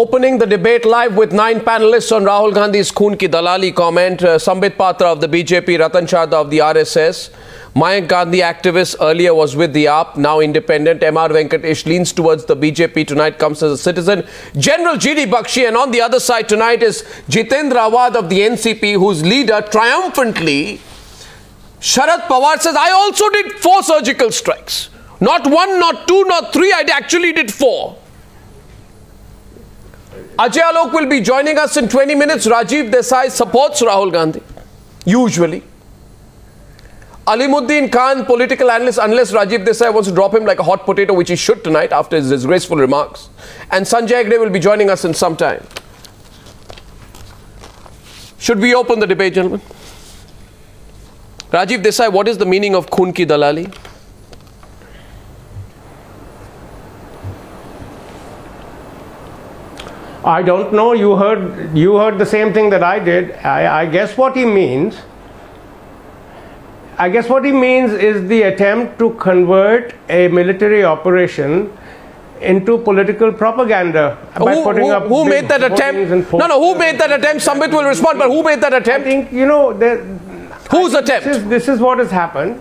opening the debate live with 9 panelists on Rahul Gandhi's Khoon ki Dalali comment. Sambit Patra of the BJP, Ratan Sharda of the RSS. Mayank Gandhi, activist, earlier was with the AAP, now independent. R Venkatesh leans towards the BJP, tonight comes as a citizen. General D Bakshi, and on the other side tonight is Jitendra Awhad of the NCP, whose leader triumphantly, Sharad Pawar, says, I also did 4 surgical strikes. Not 1, not 2, not 3, I actually did 4. Ajay Alok will be joining us in 20 minutes. Rajiv Desai supports Rahul Gandhi, usually. Alimuddin Khan, political analyst, unless Rajiv Desai wants to drop him like a hot potato, which he should tonight after his disgraceful remarks. And Sanjay Hegde will be joining us in some time. Should we open the debate, gentlemen? Rajiv Desai, what is the meaning of Khoon ki Dalali? I don't know. You heard the same thing that I did. I guess what he means. I guess what he means is the attempt to convert a military operation into political propaganda by putting up. Who made that attempt? No, who made that attempt? Sambit will respond, but who made that attempt? I think, you know, whose attempt? This is what has happened.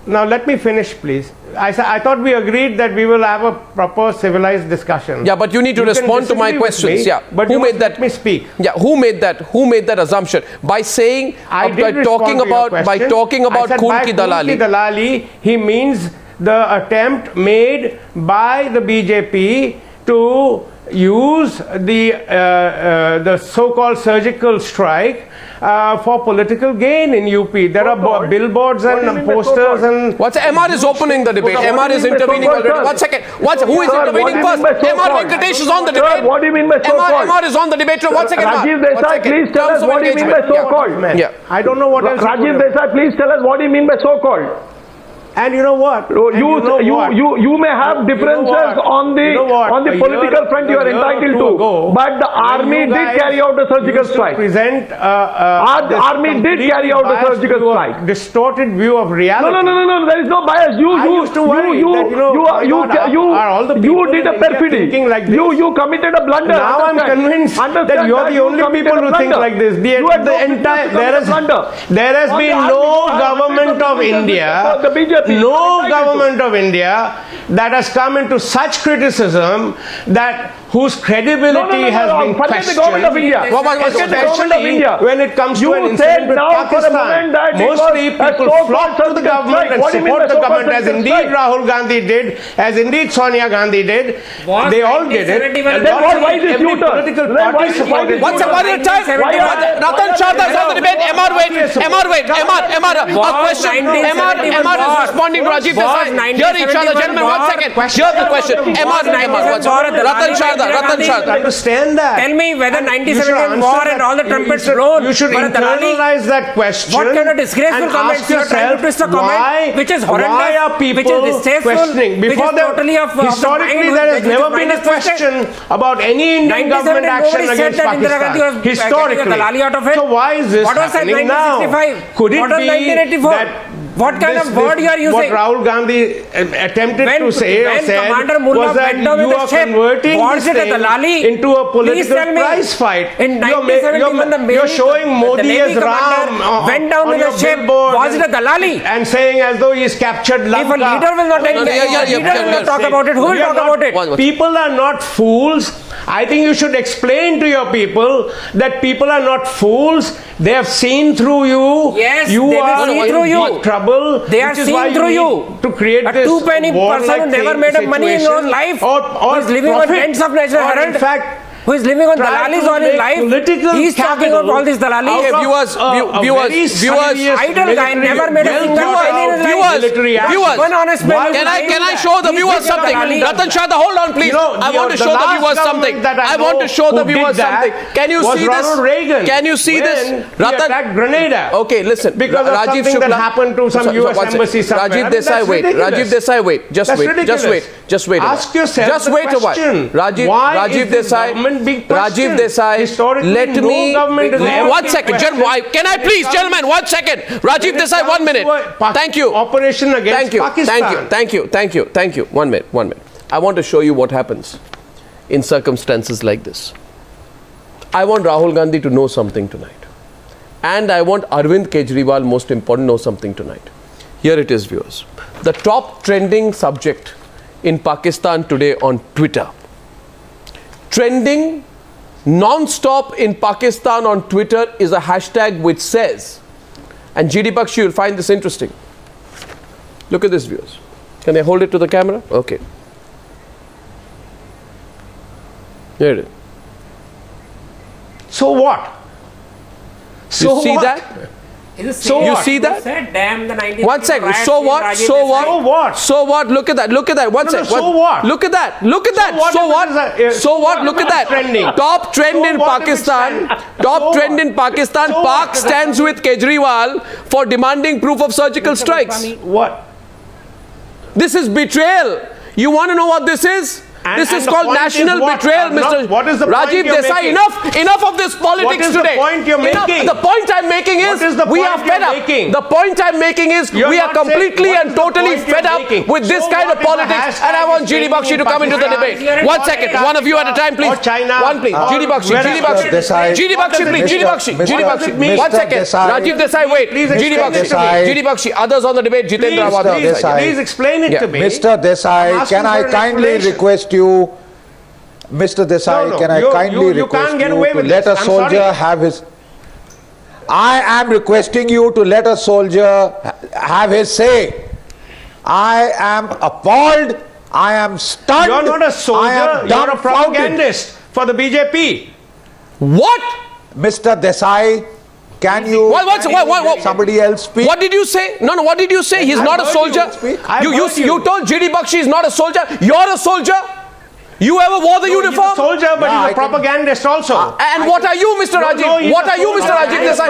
Now let me finish, please. I thought we agreed that we will have a proper civilized discussion. Yeah, but you need to respond to my questions. Yeah, but who made that? Let me speak. Yeah, who made that? Who made that assumption? By saying, by talking about Khoon ki Dalali, he means the attempt made by the BJP to use the so-called surgical strike for political gain in UP. There are billboards and posters and... MR is opening the debate. MR is intervening already. 1 second. Who is intervening first? MR Venkatesh is on the debate. What do you mean by so-called? MR is on the debate. 1 second. Rajiv Desai, please tell us what do you mean by so-called? Yeah. I don't know what else. Rajiv Desai, please tell us what do you mean by so-called? And you know what? You may have differences on the political front. You are entitled to, but the army did carry out a surgical strike. The army did carry out a surgical strike. Distorted view of reality. No. There is no bias. You did a perfidy. You committed a blunder. Now I'm convinced that you are the only people who think like this. There has been no government of India. No government of India that has come into such criticism that whose credibility has been questioned, especially when it comes to an incident with Pakistan. Mostly people flock to the government and support the government, as indeed Rahul Gandhi did, as indeed Sonia Gandhi did. They all did it. Every political party supported it. What's the time? Ratan Sharda is on the debate. MR, wait. MR, a question. MR is responding to Rajiv Desai. Hear each other, gentlemen. 1 second. Hear the question. MR, Ratan Sharda. Understand that. Tell me whether 97 war and all the trumpets blown. You should internalize that question. What kind of disgraceful comments you are trying to twist a comment which is horrendous, why are people which is distasteful, questioning? Before totally historically there has never been a question about any Indian government action against Pakistan. Historically. So why is this happening now? Could it be that what kind of word you are using? What Rahul Gandhi attempted to say or said was that you are converting this thing into a political prize fight. In 1970, you're showing Modi as Ram went down with a ship. Was it a Dalali? And saying as though he's captured Lanka. If a leader will not talk about it, who will talk about it? People are not fools. I think you should explain to your people that people are not fools. They have seen through you. Yes, you are in trouble. They are seen through you. To create a this 2-penny person who never made up money in his life, who is living on rents of National Herald. In fact, who is living on Dalalis all his life. He's talking about all these Dalalis. Okay, viewers, idle guy, never made a single penny in his life. Viewers, one honest man. Can I show the viewers something? Ratan Sharda, hold on, please. I want to show the viewers something. I want to show the viewers something. Can you see this? Can you see this? Ratan Grenada. Okay, listen. Because of something that happened to some US embassy somewhere. Rajiv Desai, wait. Rajiv Desai, wait. Just wait. Ask yourself just wait a while. Rajiv Desai. Rajiv Desai, let me 1 second. Can I please, gentlemen, 1 second. Rajiv Desai, 1 minute. Thank you. Operation against Pakistan. Thank you. 1 minute. I want to show you what happens. in circumstances like this. I want Rahul Gandhi to know something tonight. And I want Arvind Kejriwal, most important, know something tonight. Here it is, viewers. The top trending subject in Pakistan today on Twitter. Trending non-stop in Pakistan on Twitter is a hashtag which says, and D Bakshi, you'll find this interesting. Look at this, viewers. Can I hold it to the camera? Okay. Here it is. So what? So you see what? That? So you see that? Said, damn the 19 1 second. So what? So what? So what? So what? Look at that. Look at that. One second. So what? Look at that. Look at that. So what? So what? Look at that. Top trend in Pakistan. Top trend in Pakistan. Pak stands with Kejriwal for demanding proof of surgical strikes. What? This is betrayal. You want to know what this is? This is called national betrayal, Mr. Rajiv Desai. Enough of this politics today. What is the point you're making? The point I'm making is we are fed up. The point I'm making is we are completely and totally fed up with this kind of politics, and I want D Bakshi to come into the debate. 1 second. One of you at a time, please. One, please. D Bakshi. D Bakshi, please. D Bakshi. 1 second. Rajiv Desai, wait. D Bakshi. Others on the debate. Jitendra Awhad. Please explain it to me. Mr. Desai, can I kindly request you, Mr. Desai, can I kindly request you to let a soldier have his... I am requesting you to let a soldier have his say. I am appalled. I am stunned. You're not a soldier. You're a propagandist for the BJP. What? Mr. Desai, can you somebody else speak? What did you say? No, what did you say? He's not a soldier. You told D Bakshi is not a soldier. You're a soldier. You ever wore the uniform? He's a soldier, but he's a propagandist also. And what are you, Mr. Rajiv? What are you, Mr. Rajiv Desai?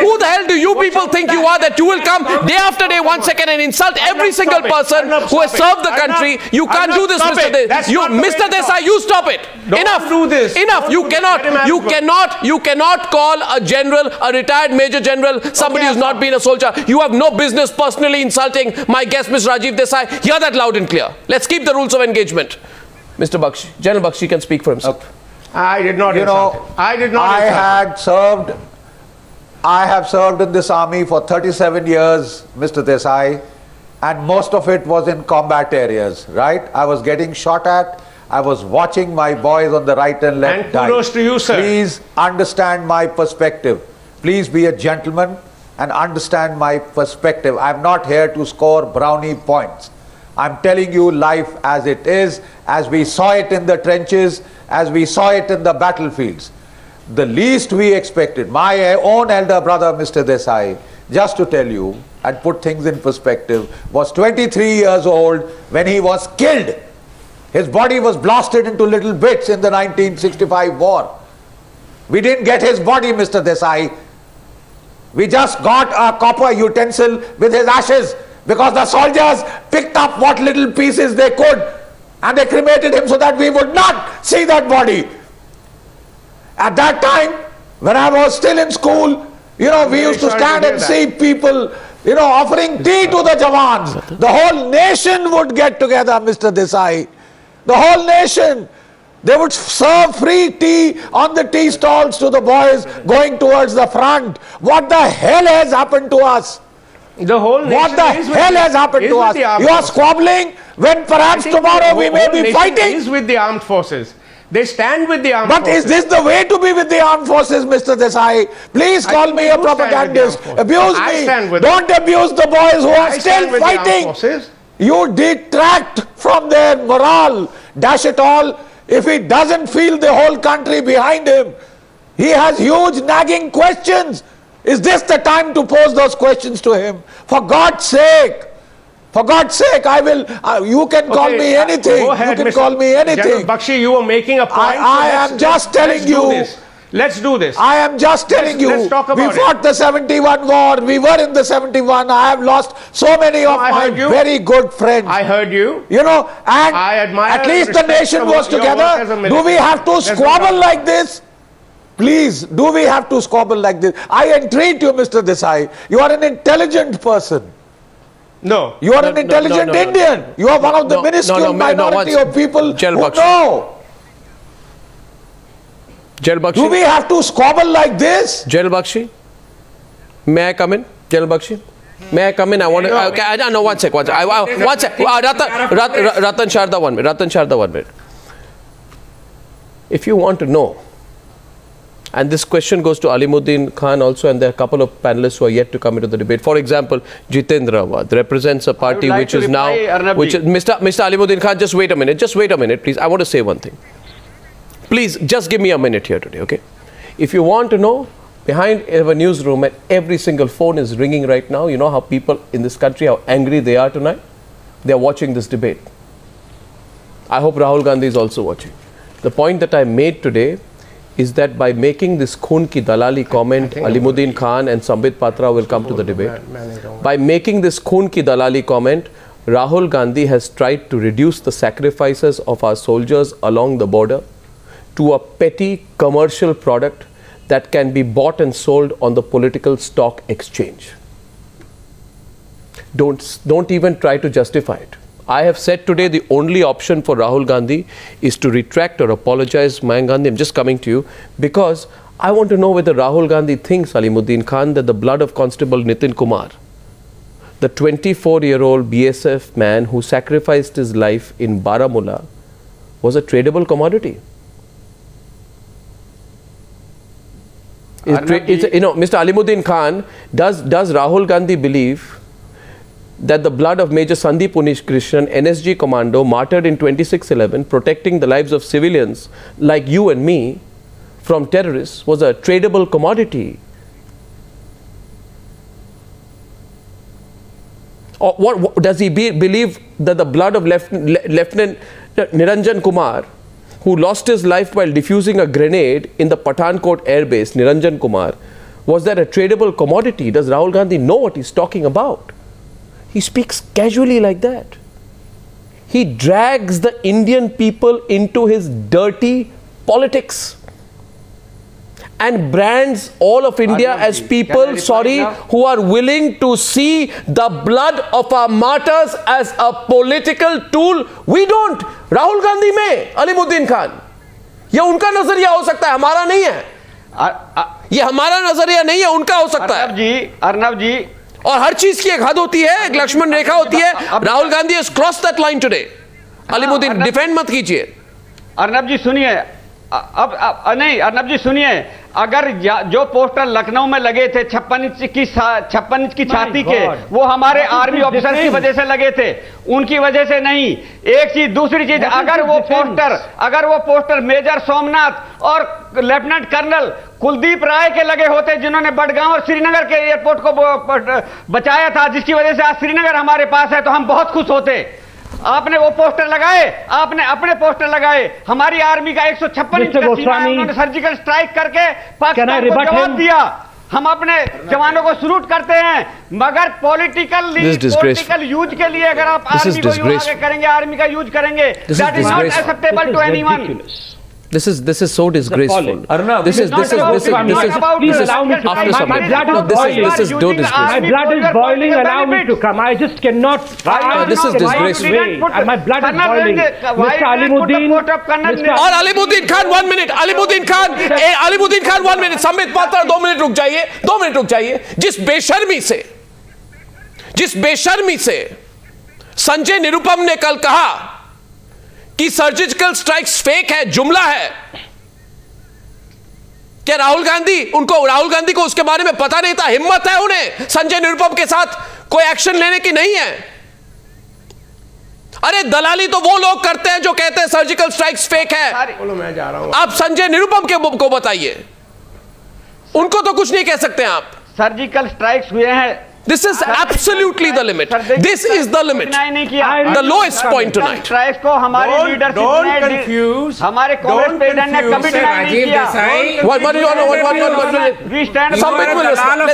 Who the hell do you people think you are that you will come day after day, 1 second, and insult every single person who has served the country? You can't do this, Mr. Desai. Mr. Desai, you stop it. Enough. Do this. Enough. You cannot call a general, a retired major general, somebody who's not been a soldier. You have no business personally insulting my guest, Mr. Rajiv Desai. Hear that loud and clear. Let's keep the rules of engagement. Mr. Bakshi, General Bakshi can speak for himself. I did not insult him. I did not I have served in this army for 37 years, Mr. Desai, and most of it was in combat areas, right? I was getting shot at. I was watching my boys on the right and left die. And kudos to you, sir. Please understand my perspective. Please be a gentleman and understand my perspective. I'm not here to score brownie points. I'm telling you life as it is, as we saw it in the trenches, as we saw it in the battlefields. The least we expected, my own elder brother, Mr. Desai, just to tell you and put things in perspective, was 23 years old when he was killed. His body was blasted into little bits in the 1965 war. We didn't get his body, Mr. Desai. We just got a copper utensil with his ashes, because the soldiers picked up what little pieces they could and they cremated him so that we would not see that body. At that time, when I was still in school, you know, we used to stand and see people, you know, offering tea to the Jawans. The whole nation would get together, Mr. Desai. The whole nation. They would serve free tea on the tea stalls to the boys going towards the front. What the hell has happened to us? The whole nation what the hell has happened to us? You are squabbling when perhaps tomorrow we may be fighting. Is with the armed forces. They stand with the armed forces. But is this the way to be with the armed forces, Mr. Desai? Please call me a propagandist. Abuse me. Don't abuse the boys who are still fighting. You detract from their morale. Dash it all. If he doesn't feel the whole country behind him, he has huge nagging questions. Is this the time to pose those questions to him? For God's sake, I will, you can call me anything. Go ahead, you can call me anything. General Bakshi, you were making a point. I am just telling you. Let's do this. I am just telling you. Let's talk about we fought the 71 war. We were in the 71. I have lost so many of my very good friends. I heard you. You know, and I admire at least the nation was together. Do we have to squabble like this? Please, do we have to squabble like this? I entreat you, Mr. Desai. You are an intelligent person. No. You are an intelligent Indian. You are one of the minuscule minority of people who know. Jal Bakshi. Do we have to squabble like this? Jal Bakshi. May I come in? Jal Bakshi. May I come in? I want to. Okay, I don't know. One sec. One sec. Ratan Sharda, 1 minute. Ratan Sharda, 1 minute. If you want to know, and this question goes to Alimuddin Khan also, and there are a couple of panelists who are yet to come into the debate. For example, Jitendra Awhad represents a party which is now, which is, Mr. Alimuddin Khan, just wait a minute, please. I want to say one thing. Please, just give me a minute here today, okay? If you want to know, behind a newsroom, and every single phone is ringing right now, you know how people in this country, how angry they are tonight? They are watching this debate. I hope Rahul Gandhi is also watching. The point that I made today is that by making this Khoon ki Dalali comment, Alimuddin Khan and Sambit Patra will come to the debate. By making this Khoon ki Dalali comment, Rahul Gandhi has tried to reduce the sacrifices of our soldiers along the border to a petty commercial product that can be bought and sold on the political stock exchange. Don't even try to justify it. I have said today the only option for Rahul Gandhi is to retract or apologize. Mayank Gandhi, I'm just coming to you because I want to know whether Rahul Gandhi thinks, Alimuddin Khan, that the blood of Constable Nitin Kumar, the 24-year-old BSF man who sacrificed his life in Baramulla, was a tradable commodity. Mr. Alimuddin Khan, does Rahul Gandhi believe that the blood of Major Sandeep Unishkrishnan, NSG commando, martyred in 26/11, protecting the lives of civilians like you and me from terrorists, was a tradable commodity? Or what does he believe that the blood of Lieutenant Niranjan Kumar, who lost his life while defusing a grenade in the Pathankot airbase, Niranjan Kumar, was that a tradable commodity? Does Rahul Gandhi know what he's talking about? He speaks casually like that. He drags the Indian people into his dirty politics and brands all of India as people, who are willing to see the blood of our martyrs as a political tool. We don't. Rahul Gandhi में Alimuddin Khan, ये उनका नजरिया हो सकता है, हमारा नहीं है. ये हमारा नजरिया नहीं है, उनका हो सकता है. अर्नब जी, और हर चीज की एक हद होती है, एक लक्ष्मण रेखा होती है. Rahul Gandhi has crossed that line today. Alimuddin, defend मत कीजिए. अर्नब जी सुनिए, नहीं अर्नब जी सुनिए, अगर जो पोस्टर लखनऊ में लगे थे 56 इंच की छाती के, वो हमारे आर्मी ऑफिसर्स की वजह से लगे थे, उनकी वजह से नहीं. एक चीज, दूसरी चीज, अगर वो पोस्टर मेजर सोमनाथ और लेफ्टिनेंट कर्नल कुलदीप राय के लगे होते, जिन्होंने बडगांव और श्रीनगर के एयरपोर्ट को बचाया था, जिसकी वजह से आज श्रीनगर हमारे पास है, तो हम बहुत खुश होते. आपने वो पोस्टर लगाए, आपने अपने पोस्टर लगाए. हमारी आर्मी का 156 इंच का सीना है, उन्होंने सर्जिकल स्ट्राइक करके पाकिस्तान को जवाब दिया. हम अपने जवानों को सल्यूट करते हैं, मगर पॉलिटिकल यूज के लिए अगर आप आर्मी को यूज करेंगे, आर्मी का यूज करेंगे, that is not acceptable to anyone. This is so disgraceful. Arnab, this is after something. This is so disgraceful. My blood is boiling. Allow me to come. I just cannot. This is disgraceful. My blood is boiling. Mr. Alimuddin. और Alimuddin Khan 1 minute. Alimuddin Khan 1 minute. Sambit Patra 2 minute रुक जाइए. 2 minute रुक जाइए. जिस बेशर्मी से संजय निरुपम ने कल कहा कि सर्जिकल स्ट्राइक्स फेक है, जुमला है, क्या राहुल गांधी को उसके बारे में पता नहीं था? हिम्मत है उन्हें संजय निरुपम के साथ कोई एक्शन लेने की? नहीं है. अरे दलाली तो वो लोग करते हैं जो कहते हैं सर्जिकल स्ट्राइक्स फेक है. आप संजय निरुपम को बताइए, उनको तो कुछ नहीं कह सकते आप. सर्जिकल स्ट्राइक्स हुए हैं. This is absolutely the limit. This is the limit. The lowest point tonight. Strikes को हमारे लीडरशिप ने, हमारे कांग्रेस प्रेसिडेंट ने कभी डिनाई नहीं किया. We stand for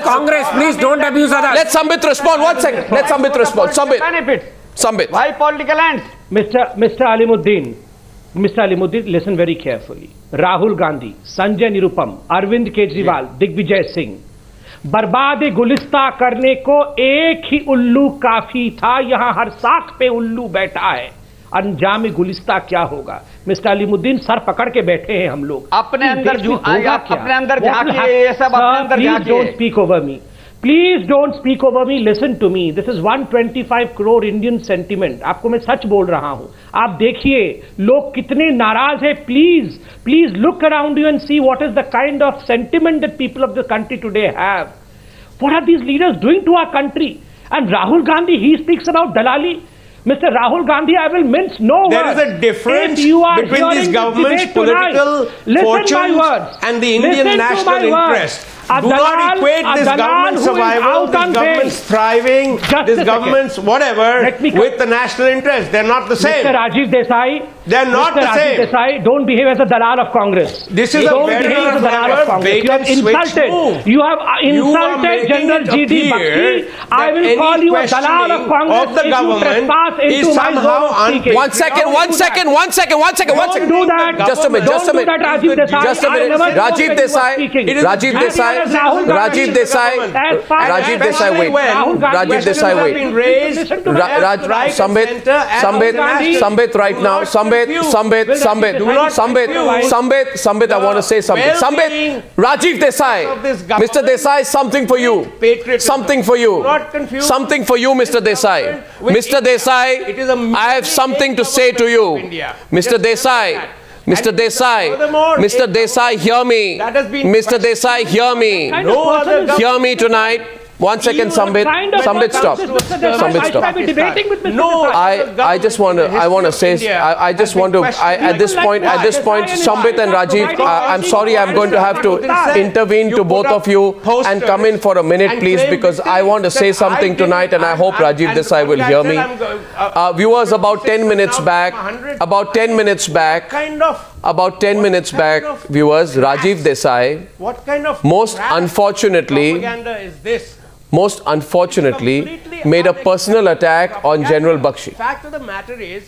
Congress. Please don't abuse others. Let Sambit respond. 1 second. Let Sambit respond. Sambit. Why political ends? Mr. Alimuddin, listen very carefully. Rahul Gandhi, Sanjay Nirupam, Arvind Kejriwal, Digvijay Singh, बर्बाद गुलिस्ता करने को एक ही उल्लू काफी था. यहां हर साख पे उल्लू बैठा है. अंजाम गुलिस्ता क्या होगा। मिस्टर अलीमुद्दीन, सर पकड़ के बैठे हैं हम लोग, अपने अंदर झांकिए, ये सब अपने अंदर झांकिए। Don't speak over me, please don't speak over me, listen to me. This is 125 crore Indian sentiment. आपको मैं सच बोल रहा हूं, आप देखिए लोग कितने नाराज है। Please please look around you and see what is the kind of sentiment that people of the country today have. What are these leaders doing to our country? And Rahul Gandhi, he speaks about Dalali. Mr. Rahul Gandhi, I will mince no words. There is a difference between this government's political fortunes and the Indian national interest. Do not equate this government's survival, this government's thriving, this government's whatever with the national interest. They're not the same. Mr. Rajiv Desai, they're not the same. Rajiv Desai, don't behave as a dalal of Congress. This is a very You have insulted. You have insulted General G.D. Bakshi. I will call you a dalal of Congress of the government is somehow unfair. One second. Don't do that. Just a minute. Just a minute. Rajiv Desai. Sambit, right now. Sambit, I want to say something. Sambit, Rajiv Desai. Mr. Desai, something for you. Something for you. Something for you, Mr. Desai. Mr. Desai, I have something to say to you. Mr. Desai. Mr. Desai, hear me. Mr. Desai, hear me. Hear me tonight. 1 second, Sambit. Sambit, stop. Sambit, stop. No, I just want to say, at this point, Sambit and Rajiv, I'm sorry, I'm going to have to intervene to both of you and come in for a minute, please, because I want to say something tonight, and I hope Rajiv Desai will hear me. Viewers, about 10 minutes back, viewers, Rajiv Desai, most unfortunately, made a personal attack on General Bakshi. Fact of the matter is,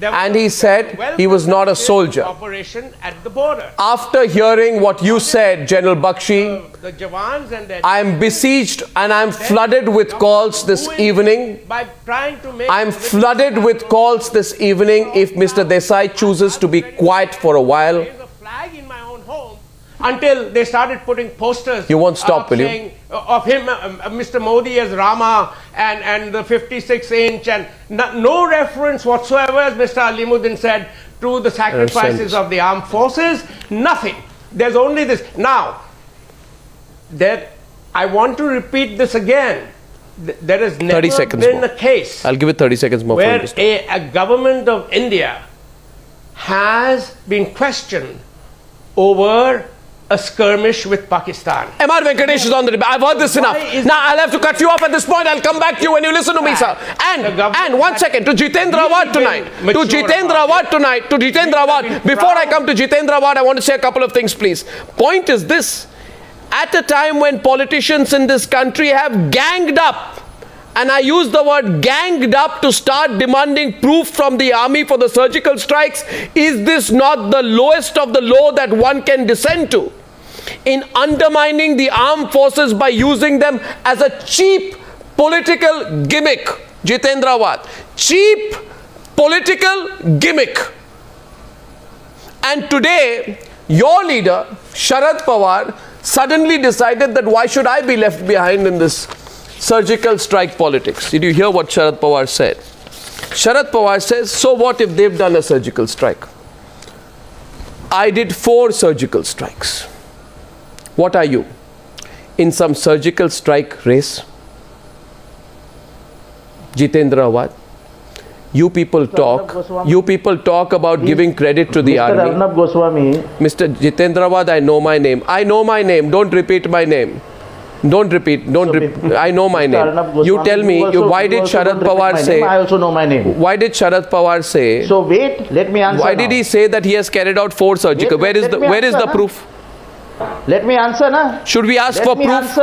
and he said he was not a soldier. At the border. After hearing what you said, General Bakshi, the Jawans and their I am besieged and I am flooded with calls this evening. By trying to make I am flooded with calls this evening if Mr. Desai chooses to be quiet for a while. There is a flag in my own home until they started putting posters. You won't stop, will you? Of him, Mr. Modi as Rama and the 56-inch and no reference whatsoever, as Mr. Alimuddin said, to the sacrifices of the armed forces. Nothing. There's only this. Now, I want to repeat this again. There has never been a case. I'll give it 30 seconds more. Where a government of India has been questioned over a skirmish with Pakistan. R Venkatesh is on the debate. I've heard this enough. Now I'll have to cut you off at this point. I'll come back to you when you listen to me, sir. And 1 second, to Jitendra Awhad tonight. To Jitendra Awhad. Before I come to Jitendra Awhad, I want to say a couple of things, please. Point is this. At a time when politicians in this country have ganged up, and I use the word ganged up to start demanding proof from the army for the surgical strikes, is this not the lowest of the low that one can descend to? In undermining the armed forces by using them as a cheap political gimmick. Jitendra Awhad, cheap political gimmick. And today, your leader, Sharad Pawar, suddenly decided that why should I be left behind in this surgical strike politics? Did you hear what Sharad Pawar said? Sharad Pawar says, so what if they've done a surgical strike? I did 4 surgical strikes. What are you? In some surgical strike race? Jitendra Awhad, you people talk about giving credit to the army. Arnab Goswami. Mr. Jitendra Awhad, I know my name. I know my name. Don't repeat my name. Don't repeat. I know my name. You tell me, why did Sharad Pawar say? I also know my name. Why did Sharad Pawar say? So wait, let me answer. Why did he say that he has carried out 4 surgical? Where is the proof? Let me answer, na. Should we ask for proof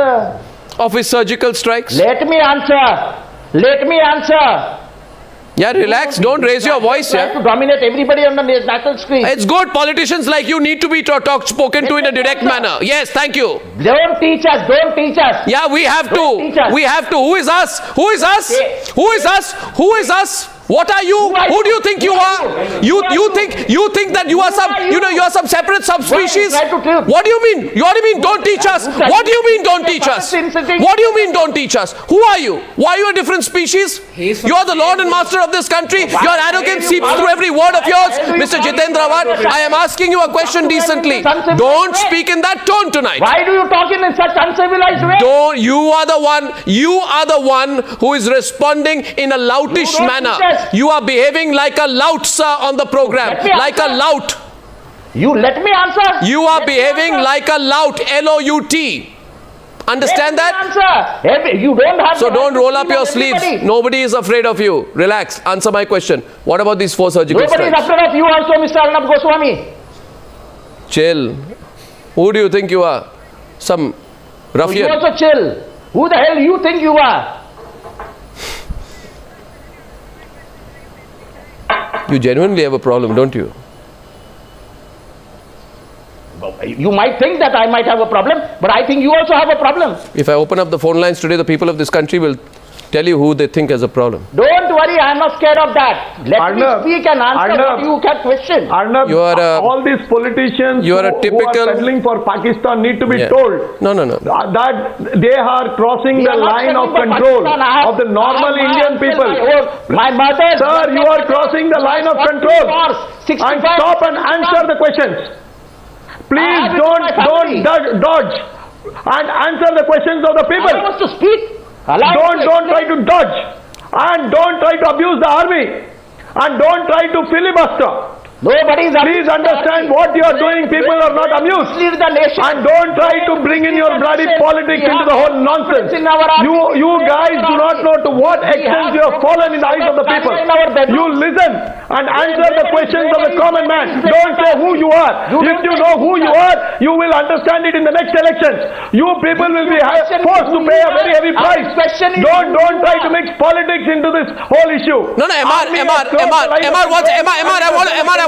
of his surgical strikes? Let me answer. Let me answer. Yeah, relax. Don't raise your voice. Yeah. To dominate everybody on the national screen. It's good. Politicians like you need to be spoken to in a direct manner. Yes, thank you. Don't teach us. Don't teach us. Yeah, we have to. We have to. Who is us? Who is us? Who is us? Who is us? What are you? Who do you think you are? You think that you are some, you are some separate subspecies? What do you mean? What do you mean don't teach us? What do you mean don't teach us? What do you mean don't teach us? Who are you? Why are you a different species? You are the Lord and Master of this country. Your arrogance seeps through every word of yours. Mr. Jitendra Awhad, I am asking you a question decently. Don't speak in that tone tonight. Why do you talk in such uncivilized way? You are the one who is responding in a loutish manner. You are behaving like a lout, sir, on the program. Like a lout. You let me answer. You are behaving like a lout. L-O-U-T. Understand that? Answer. You don't have. So don't roll up your sleeves. Nobody is afraid of you. Relax. Answer my question. What about these 4 surgical strikes? Nobody is afraid of you also, Mr. Arnab Goswami. Chill. Who do you think you are? Some ruffian. You also chill. Who the hell you think you are? You genuinely have a problem, don't you? You might think that I might have a problem, but I think you also have a problem. If I open up the phone lines today, the people of this country will tell you who they think has a problem. Don't worry, I am not scared of that. Let me speak and answer what you can question. Arnab, all these politicians who are peddling for Pakistan need to be told no. that they are crossing the line of control of the normal Indian people. My mother. Sir, you are crossing the line of control. And stop and answer the questions. Please don't dodge and answer the questions of the people. I want to speak. Don't try to dodge, and don't try to abuse the army, and don't try to filibuster. Please understand what you are doing. People are not amused. And don't try to bring in your bloody politics into the whole nonsense. You guys do not know to what extent you have fallen in the eyes of the people. You listen and answer the questions of the common man. Don't say who you are. If you know who you are, you will understand it in the next elections. You people will be forced to pay a very heavy price. Don't try to mix politics into this whole issue. No, I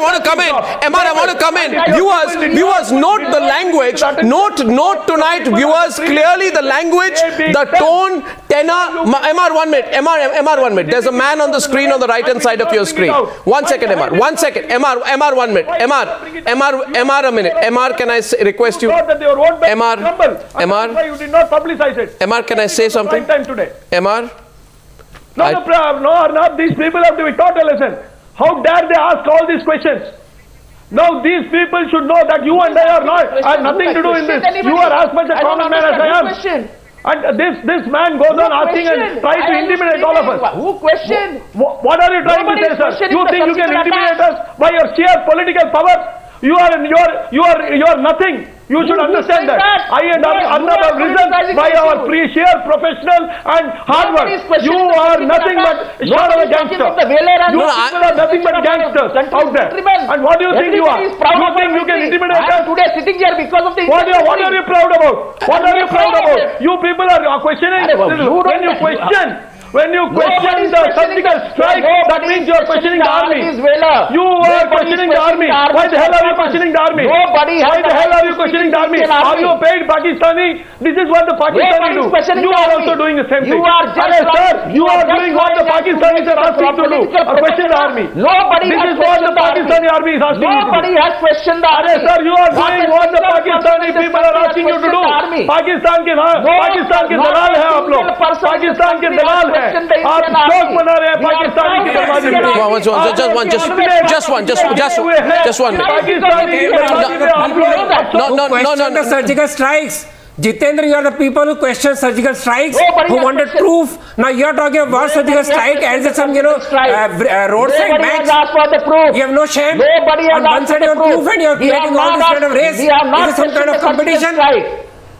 want to come in. I want to come in. Viewers, note the language. Note tonight, viewers, clearly the language, the tone, tenor. MR, 1 minute. MR, 1 minute. There's a man on the screen on the right-hand side of your screen. 1 second, MR. 1 second. MR, 1 minute. MR, a minute. MR, can I request you? MR, you did not publicize it. MR, can I say something? MR? No, Arnab, these people have to be taught a lesson. How dare they ask all these questions? Now these people should know that you and I have nothing to do in this. You are as much a common man as I am. And this man goes on asking and tries to intimidate all of us. Who questioned? What are you trying to say, sir? You think you can intimidate us by your sheer political power? You are nothing. You should understand that. I and Arnab have risen by our sheer professional and hard work. You are nothing but short of a gangster. You people are nothing but gangsters out there. And what do you think you are? You think you can intimidate us? Today sitting here because of the. What are you proud about? What are you proud about? You people are questioning. When you question the surgical strike, that means you are questioning the army. You are questioning the army. Why the hell are you questioning the army? Why the hell are you questioning the army? Are you a paid Pakistani? This is what the Pakistani do. You are also doing the same thing. Sir, you are doing what the Pakistanis are asking to do. Or question the army. This is what the Pakistani army is asking you to do. Nobody has questioned the army. Sir, you are doing what the Pakistani people are asking you to do. Pakistan के दलाल हैं आप लोग. Pakistan के दलाल हैं. आप शौक मना रहे हैं पाकिस्तानी की बर्बादी में. Just one minute. No. Surgical strikes. Jitendra, you are the people who question surgical strikes, who wanted proof. Now you are talking about surgical strike as some, roadside match. You have no shame. On one side you have proof and you are creating all this kind of race. Is it some kind of competition?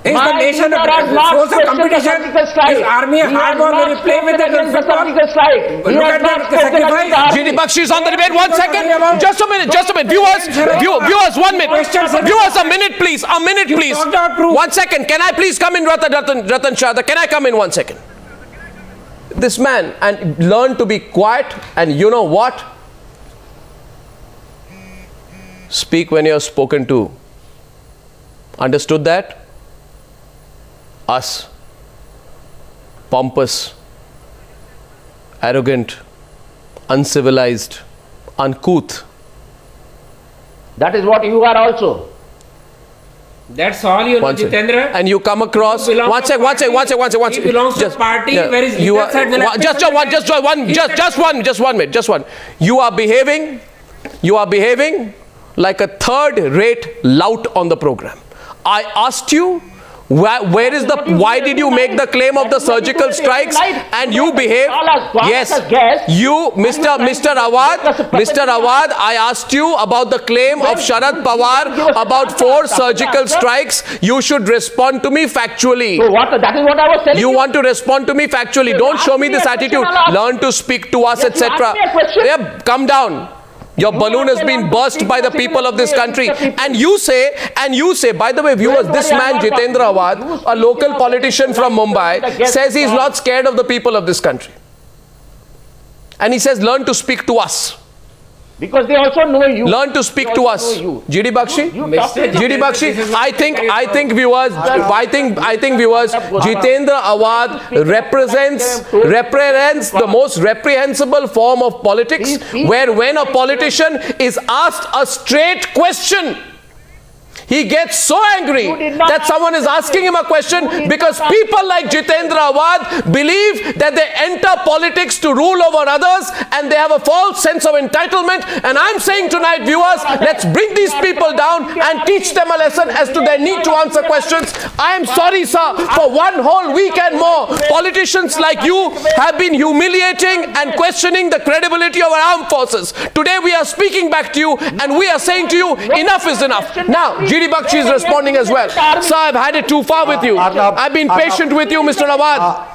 Is the nation a source of competition? Is army a hardball where you play with it? Look at the sacrifice. D Bakshi is on the debate. 1 second. Just a minute. Viewers, 1 minute. Viewers, a minute, please. 1 second. Can I please come in, Ratan Sharda? Can I come in 1 second? This man, and learn to be quiet, and you know what? Speak when you are spoken to. Understood that? Us, pompous, arrogant, uncivilized, uncouth. That is what you are also. That's all you know, Jitendra. And you come across. One sec. He belongs to a party where his you are, just one. You are behaving like a third-rate lout on the program. I asked you, why did you make the claim of the surgical strikes and you behave? Yes, you, Mr. Awhad, I asked you about the claim of Sharad Pawar about 4 surgical strikes. You should respond to me factually. So that is what I was telling you. You want to respond to me factually. Don't show me this attitude. Learn to speak to us, etc. Yeah, come down. Your balloon has been burst by the people of this country. And you say, by the way, viewers, this man, Jitendra Awhad, a local politician from Mumbai, says he's not scared of the people of this country. And he says, learn to speak to us. Because they also know you. Learn to speak to us. GD Bakshi? GD Bakshi, I think viewers, Jitendra Awhad represents the most reprehensible form of politics, where when a politician is asked a straight question, he gets so angry that someone is asking him a question, because people like Jitendra Awhad believe that they enter politics to rule over others and they have a false sense of entitlement. And I'm saying tonight, viewers, let's bring these people down and teach them a lesson as to their need to answer questions. I am sorry, sir, for one whole week and more, politicians like you have been humiliating and questioning the credibility of our armed forces. Today we are speaking back to you and we are saying to you, enough is enough. Now, D Bakshi is responding as well. Sir, I've had it too far with you. I've been patient with you, Mr. Awhad.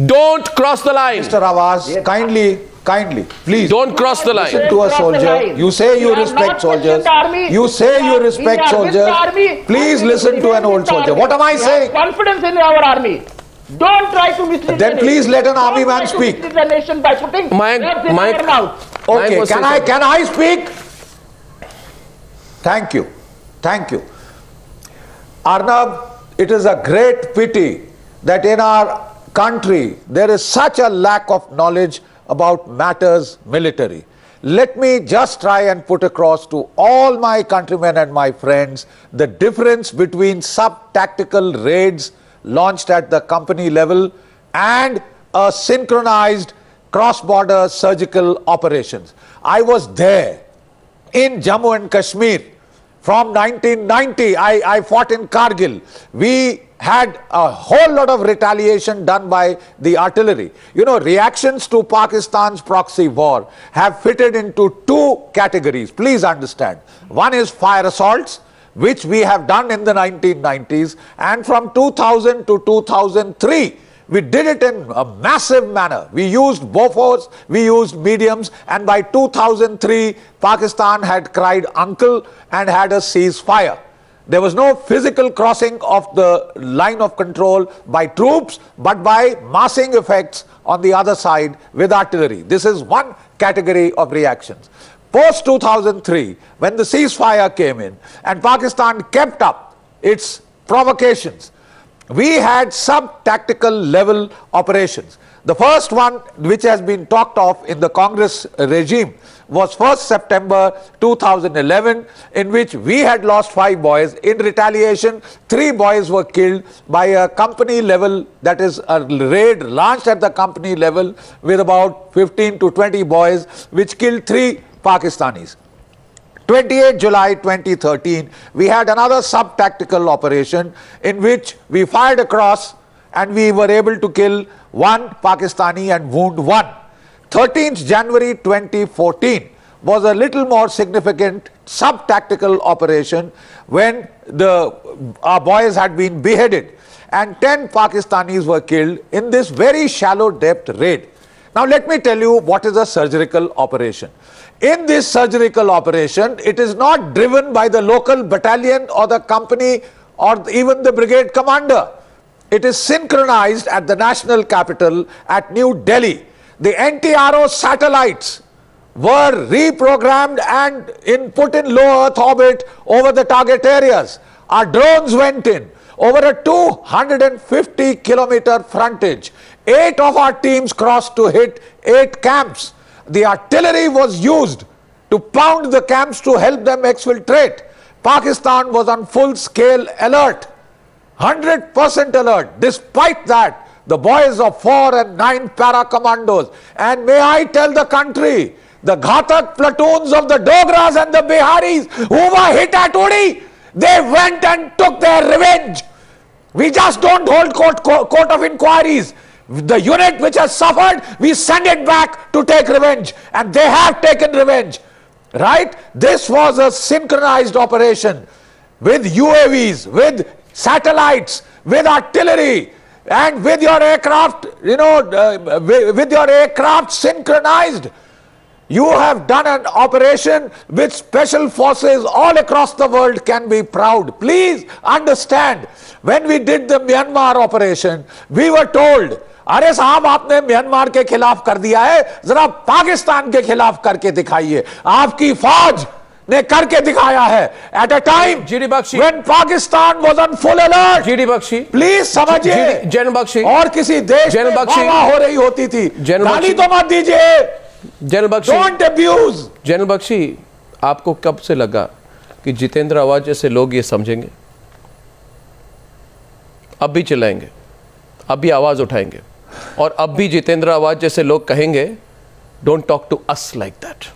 Don't cross the line. Mr. Awhad, kindly, please. Don't cross the line. Listen to a soldier. You say you respect soldiers. You say you respect soldiers. Please listen to an old soldier. What am I saying? Confidence in our army. Don't try to mislead. Then please let an army man speak. The nation by putting Mayank, okay, can I speak? Thank you. Arnab, it is a great pity that in our country there is such a lack of knowledge about matters military. Let me just try and put across to all my countrymen and my friends the difference between sub-tactical raids launched at the company level and a synchronized cross-border surgical operations. I was there in Jammu and Kashmir. From 1990, I fought in Kargil. We had a whole lot of retaliation done by the artillery. You know, reactions to Pakistan's proxy war have fitted into 2 categories. Please understand. One is fire assaults, which we have done in the 1990s. And from 2000 to 2003, we did it in a massive manner. We used Bofors, we used mediums, and by 2003, Pakistan had cried uncle and had a ceasefire. There was no physical crossing of the line of control by troops, but by massing effects on the other side with artillery. This is one category of reactions. Post 2003, when the ceasefire came in and Pakistan kept up its provocations, we had sub-tactical level operations. The first one, which has been talked of in the Congress regime, was 1st September 2011, in which we had lost 5 boys. In retaliation, 3 boys were killed by a company level, that is a raid launched at the company level with about 15 to 20 boys, which killed 3 Pakistanis. 28 July 2013, we had another sub-tactical operation in which we fired across and we were able to kill 1 Pakistani and wound 1. 13th January 2014 was a little more significant sub-tactical operation when our boys had been beheaded and 10 Pakistanis were killed in this very shallow depth raid. Now let me tell you what is a surgical operation. In this surgical operation, it is not driven by the local battalion or the company or even the brigade commander. It is synchronized at the national capital at New Delhi. The NTRO satellites were reprogrammed and put in low Earth orbit over the target areas. Our drones went in over a 250-kilometer frontage. 8 of our teams crossed to hit 8 camps. The artillery was used to pound the camps to help them exfiltrate. Pakistan was on full-scale alert, 100% alert. Despite that, the boys of 4 and 9 para-commandos, and may I tell the country, the Ghatak platoons of the Dogras and the Biharis who were hit at Uri, they went and took their revenge. We just don't hold court of inquiries. The unit which has suffered, we send it back to take revenge, and they have taken revenge. Right? This was a synchronized operation with UAVs, with satellites, with artillery, and with your aircraft, with your aircraft synchronized. You have done an operation which special forces all across the world can be proud. Please understand, when we did the Myanmar operation, we were told, अरे साहब आपने Myanmar के खिलाफ कर दिया है, जरा पाकिस्तान के खिलाफ करके दिखाइए. आपकी फौज ने करके दिखाया है. At a time when Pakistan was on full alert. GD Bakshi, please समझिए. Gen Bakshi, और किसी देश में वाह हो रही होती थी. गाली तो मत दीजिए. Gen Bakshi, don't abuse. Gen Bakshi, आपको कब से लगा कि जितेंद्र अवाद जैसे लोग ये समझेंगे? अब भी चिल्लाएंगे, अब भी आवाज उठाएंगे, और अब भी जितेंद्र अवाद जैसे लोग कहेंगे, don't talk to us like that.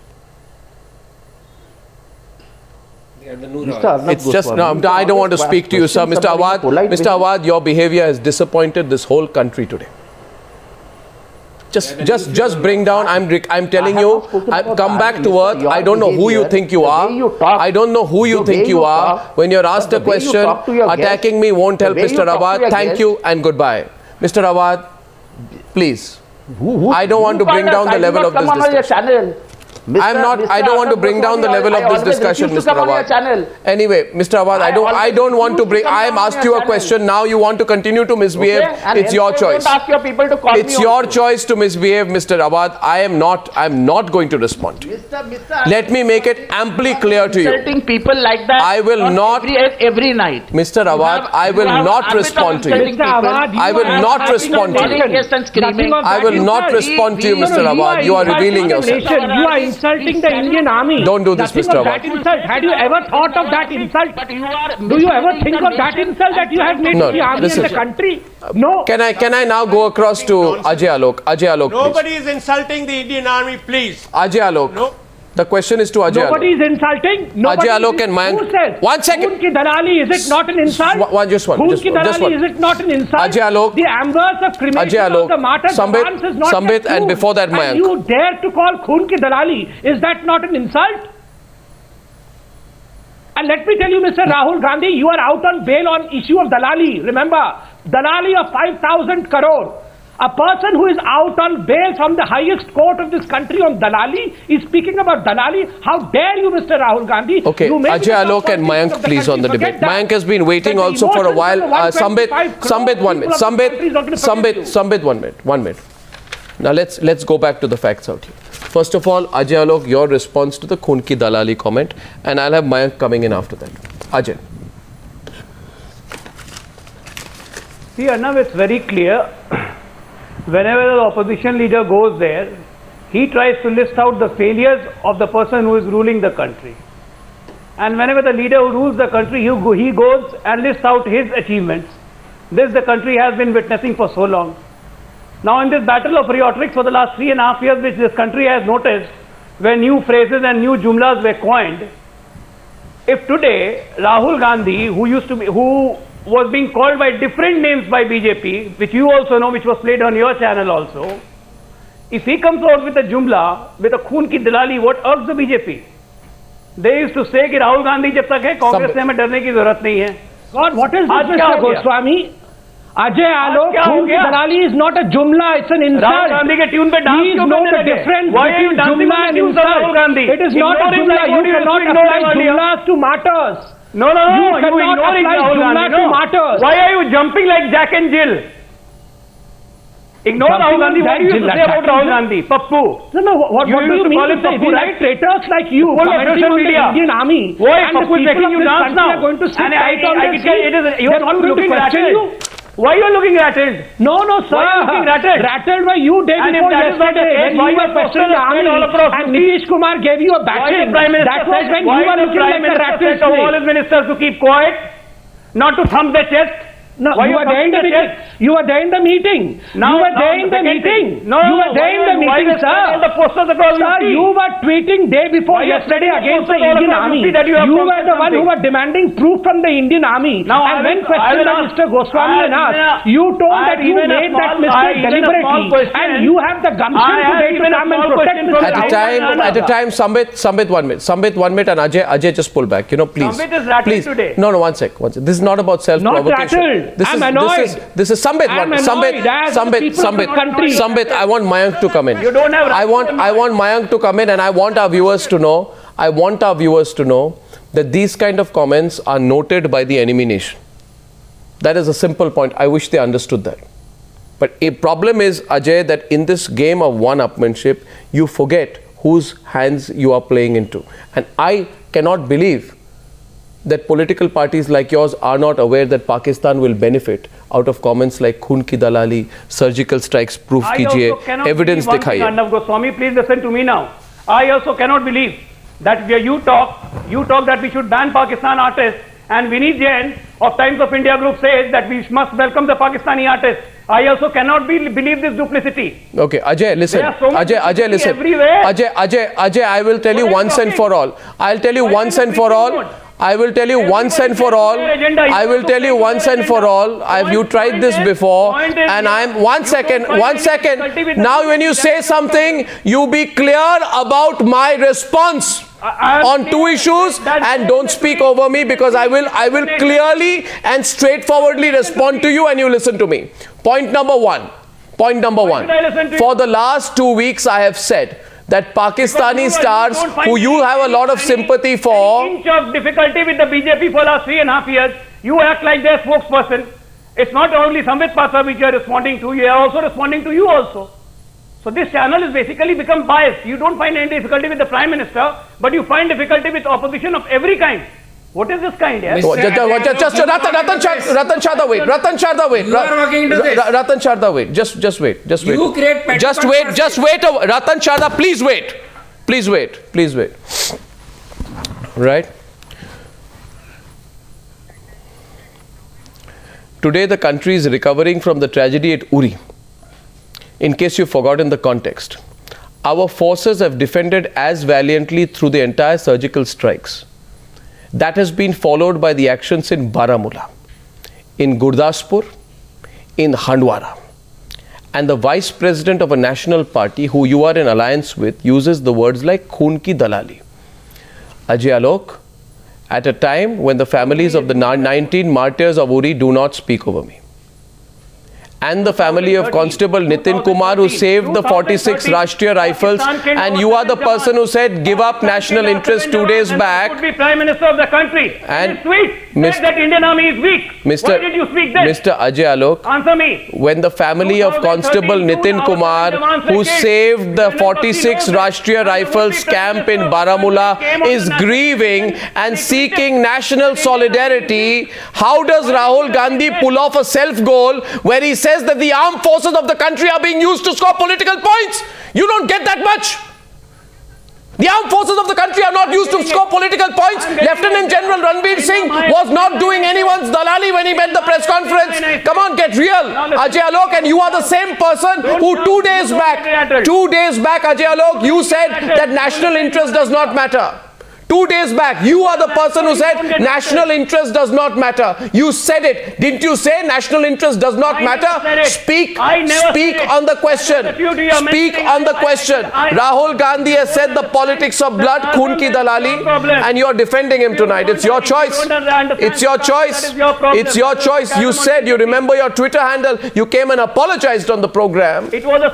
It's just, no, I don't want to speak to you, sir. Mr. Awad, your behavior has disappointed this whole country today. Just bring down. I'm telling you, come back to earth. I don't know who you think you are. I don't know who you think you are. When you're asked a question, attacking me won't help, Mr. Awad. Thank you and goodbye. Mr. Awad, please. I don't want to bring down the level of this discussion. I don't want to bring down the level of this discussion, Mr. Awad. Anyway, Mr. Awad, I don't want to bring. I am asked you a question. Now you want to continue to misbehave. It's your choice. It's your choice to misbehave, Mr. Awad. I am not going to respond to you. Let me make it amply clear to you. Insulting people like that. I will not every night. Mr. Awad, I will not respond to you. I will not respond to you. I will not respond to you, Mr. Awad. You are revealing yourself. You are insulting the Indian army. Don't do this, Mr. Awad. Had you ever thought of that insult? Do you ever think of that insult that you have made to the army and the country? No. Can I now go across to Ajay Alok? Ajay Alok, Nobody is insulting the Indian army, please. Ajay Alok. No. The question is to Ajay Alok. Nobody is insulting. Ajay Alok and Mayank. Who says? 1 second. Khoon ki Dalali, is it not an insult? Just one. Khoon ki Dalali, is it not an insult? Ajay Alok. The ambers of cremation of the martyrs Sambit, is not Sambit, and before that Mayank. And you dare to call Khoon ki Dalali. Is that not an insult? And let me tell you, Mr. Rahul Gandhi, you are out on bail on issue of Dalali. Remember, Dalali of 5,000 crore. A person who is out on bail from the highest court of this country on Dalali is speaking about Dalali. How dare you, Mr. Rahul Gandhi? Okay, Ajay Alok and Mayank, please, on the debate. Mayank has been waiting also for a while. Sambit, 1 minute. Sambit, 1 minute. 1 minute. Now let's go back to the facts out here. First of all, Ajay Alok, your response to the Khoon ki Dalali comment, and I'll have Mayank coming in after that. Ajay. See, Arnab, it's very clear. Whenever the opposition leader goes there, he tries to list out the failures of the person who is ruling the country. And whenever the leader who rules the country, he goes and lists out his achievements. This the country has been witnessing for so long. Now in this battle of rhetoric for the last 3.5 years, which this country has noticed, where new phrases and new jumlas were coined, if today Rahul Gandhi, who was being called by different names by BJP, which you also know, which was played on your channel also, if he comes out with a jumla, with a Khoon ki Dalali, what irks the BJP? They used to say कि राहुल गांधी जब तक है कांग्रेस से हमें डरने की जरूरत नहीं है. God, what is this, Mr. Goswami? Ajay Alok, Khoon ki Dalali is not a jumla, it's an insult. Rahul Gandhi के ट्यून पे डांस क्यों करने लगे? Difference between jumla and insult. It is not a jumla. You cannot apply jumlas to martyrs. No. You cannot apply jumla to martyrs. Why are you jumping like Jack and Jill? Ignore Rahul Gandhi. What do you say about Rahul Gandhi? Pappu. No. What do you mean to say? These are traitors like you commenting on the Indian army. Why? Pappu is making you dance now. Are going to sit right on their seat. You are not looking at you. Why are you looking rattled? No, sir. Why are you looking rattled? Rattled by you day before yesterday when you were questioning the army and Nitish Kumar gave you a bashing. That was when you were looking like a rattled snake. All his ministers to keep quiet, not to thump their chest. No, you were there in the meeting. You were there in the meeting. You were there in the meeting. You were there in the meeting, sir. Sir, you were tweeting day before yesterday against the Indian Army. You were the one who were demanding proof from the Indian Army. And when questioned by Mr. Goswami and us, you told that you made that mistake deliberately. And you have the gumption today to come and protect Mr. At a time, Sambit 1 minute. Sambit 1 minute and Ajay just pull back. Please. Sambit is rattled today. No, 1 sec. This is not about self-provocation. I'm annoyed. This is Sambit. Sambit, I want Mayank to come in. You don't have. I want Mayank to come in, and I want our viewers to know. That these kind of comments are noted by the enemy nation. That is a simple point. I wish they understood that. But a problem is, Ajay, that in this game of one-upmanship, you forget whose hands you are playing into. And I cannot believe that political parties like yours are not aware that Pakistan will benefit out of comments like Khoon ki Dalali, surgical strikes proof kijiye, evidence dikhaiye. Arnab Goswami, please listen to me now. I also cannot believe that you talk that we should ban Pakistan artists, and Maj Gen of Times of India Group says that we must welcome the Pakistani artists. I also cannot believe this duplicity. Okay, Ajay, listen. So Ajay, listen. Everywhere. Ajay, I will tell you once and for all. I'll tell you once and for all. I will tell you once and for all. I will tell you once and for all. You tried this before, and I'm 1 second. Now, when you say something, you be clear about my response on two issues, and don't speak over me, because I will clearly and straightforwardly respond to you, and you listen to me. Point number one. For the last 2 weeks, I have said that Pakistani stars who you have a lot of sympathy for. An inch of difficulty with the BJP for last 3.5 years, you act like their spokesperson. It's not only Sambit Patra which you are responding to, you are also responding to you also. So this channel has basically become biased. You don't find any difficulty with the Prime Minister, but you find difficulty with opposition of every kind. What is this kind, yeah? Just Ratan Sharda, wait. Ratan Sharda, wait. Ratan Sharda, wait. Just wait. You create just wait. Ratan Sharda, please wait. Right? Today the country is recovering from the tragedy at Uri. In case you've forgotten the context, our forces have defended as valiantly through the entire surgical strikes. That has been followed by the actions in Baramulla, in Gurdaspur, in Handwara. And the vice president of a national party who you are in alliance with uses the words like Khoon ki Dalali. Ajay Alok, at a time when the families of the 19 martyrs of Uri do not speak over me. And the family of Constable Nitin Kumar who saved the 46 Rashtriya Rifles, and you are the person who said give up national interest 2 days back. Could be Prime Minister of the country. And said that Indian Army is weak. Why did you speak this? Mr. Ajay Alok, answer me. When the family of Constable Nitin Kumar who saved the 46 Rashtriya Rifles camp in Baramulla is grieving and seeking national solidarity, how does Rahul Gandhi pull off a self-goal where he says that the armed forces of the country are being used to score political points? You don't get that much. The armed forces of the country are not used to score political points. Lieutenant General Ranveer Singh was not doing anyone's Dalali when he met the press conference. Come on, get real. Ajay Alok, and you are the same person who 2 days back, Ajay Alok, you said that national interest does not matter. 2 days back, you are the person who said national interest does not matter. You said it. Didn't you say national interest does not matter? Speak on the question. Speak on the question. Rahul Gandhi has said the politics of blood, Khoon ki Dalali, and you are defending him tonight. It's your choice. It's your choice. It's your choice. You said, you remember your Twitter handle, you came and apologized on the program. It was a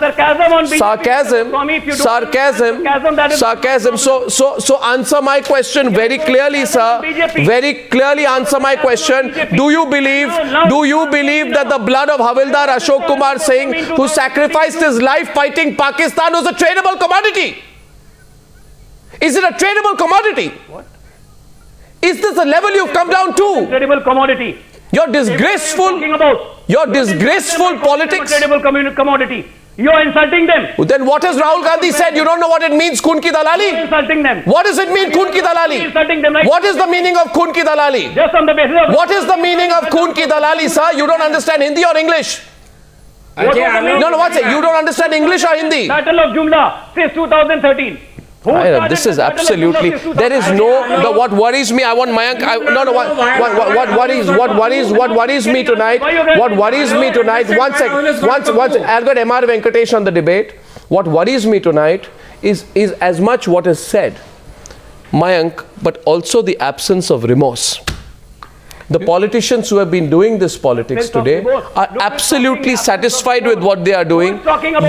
sarcasm on BJP. Sarcasm. So answer my question very clearly, sir. Very clearly answer my question. Do you believe that the blood of Havildar Ashok Kumar Singh, who sacrificed his life fighting Pakistan, was a tradable commodity? Is it a tradable commodity? What? Is this the level you've come down to? Tradable commodity. Your disgraceful, your disgraceful politics. Commodity. You are insulting them. Then what has Rahul Gandhi said? You don't know what it means, Khoon ki dalali? You are insulting them. What does it mean, Khoon ki dalali? You are insulting them. Like what is the meaning of Khoon ki dalali? Just on the basis of... What is the meaning of Khoon ki dalali, sir? You don't understand Hindi or English? No, what's it? You don't understand English or Hindi? Battle of Jumla since 2013. This is absolutely, there is no, what worries me, I want Mayank, what worries me tonight, one second, I'll get R Venkatesh on the debate. What worries me tonight is as much what is said, Mayank, but also the absence of remorse. The politicians who have been doing this politics today are absolutely satisfied with what they are doing.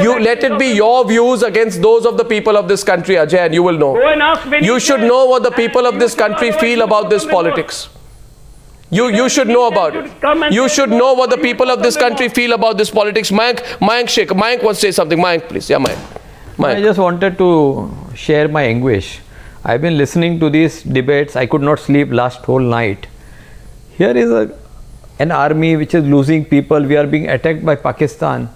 You let it be your views against those of the people of this country, Ajay, and you will know. You should know what the people of this country feel about this politics. You should know about it. You should know what the people of this country feel about this politics. Mayank wants to say something. Mayank, please. Yeah, Mayank. I just wanted to share my anguish. I've been listening to these debates. I could not sleep last whole night. Here is an army which is losing people. We are being attacked by Pakistan.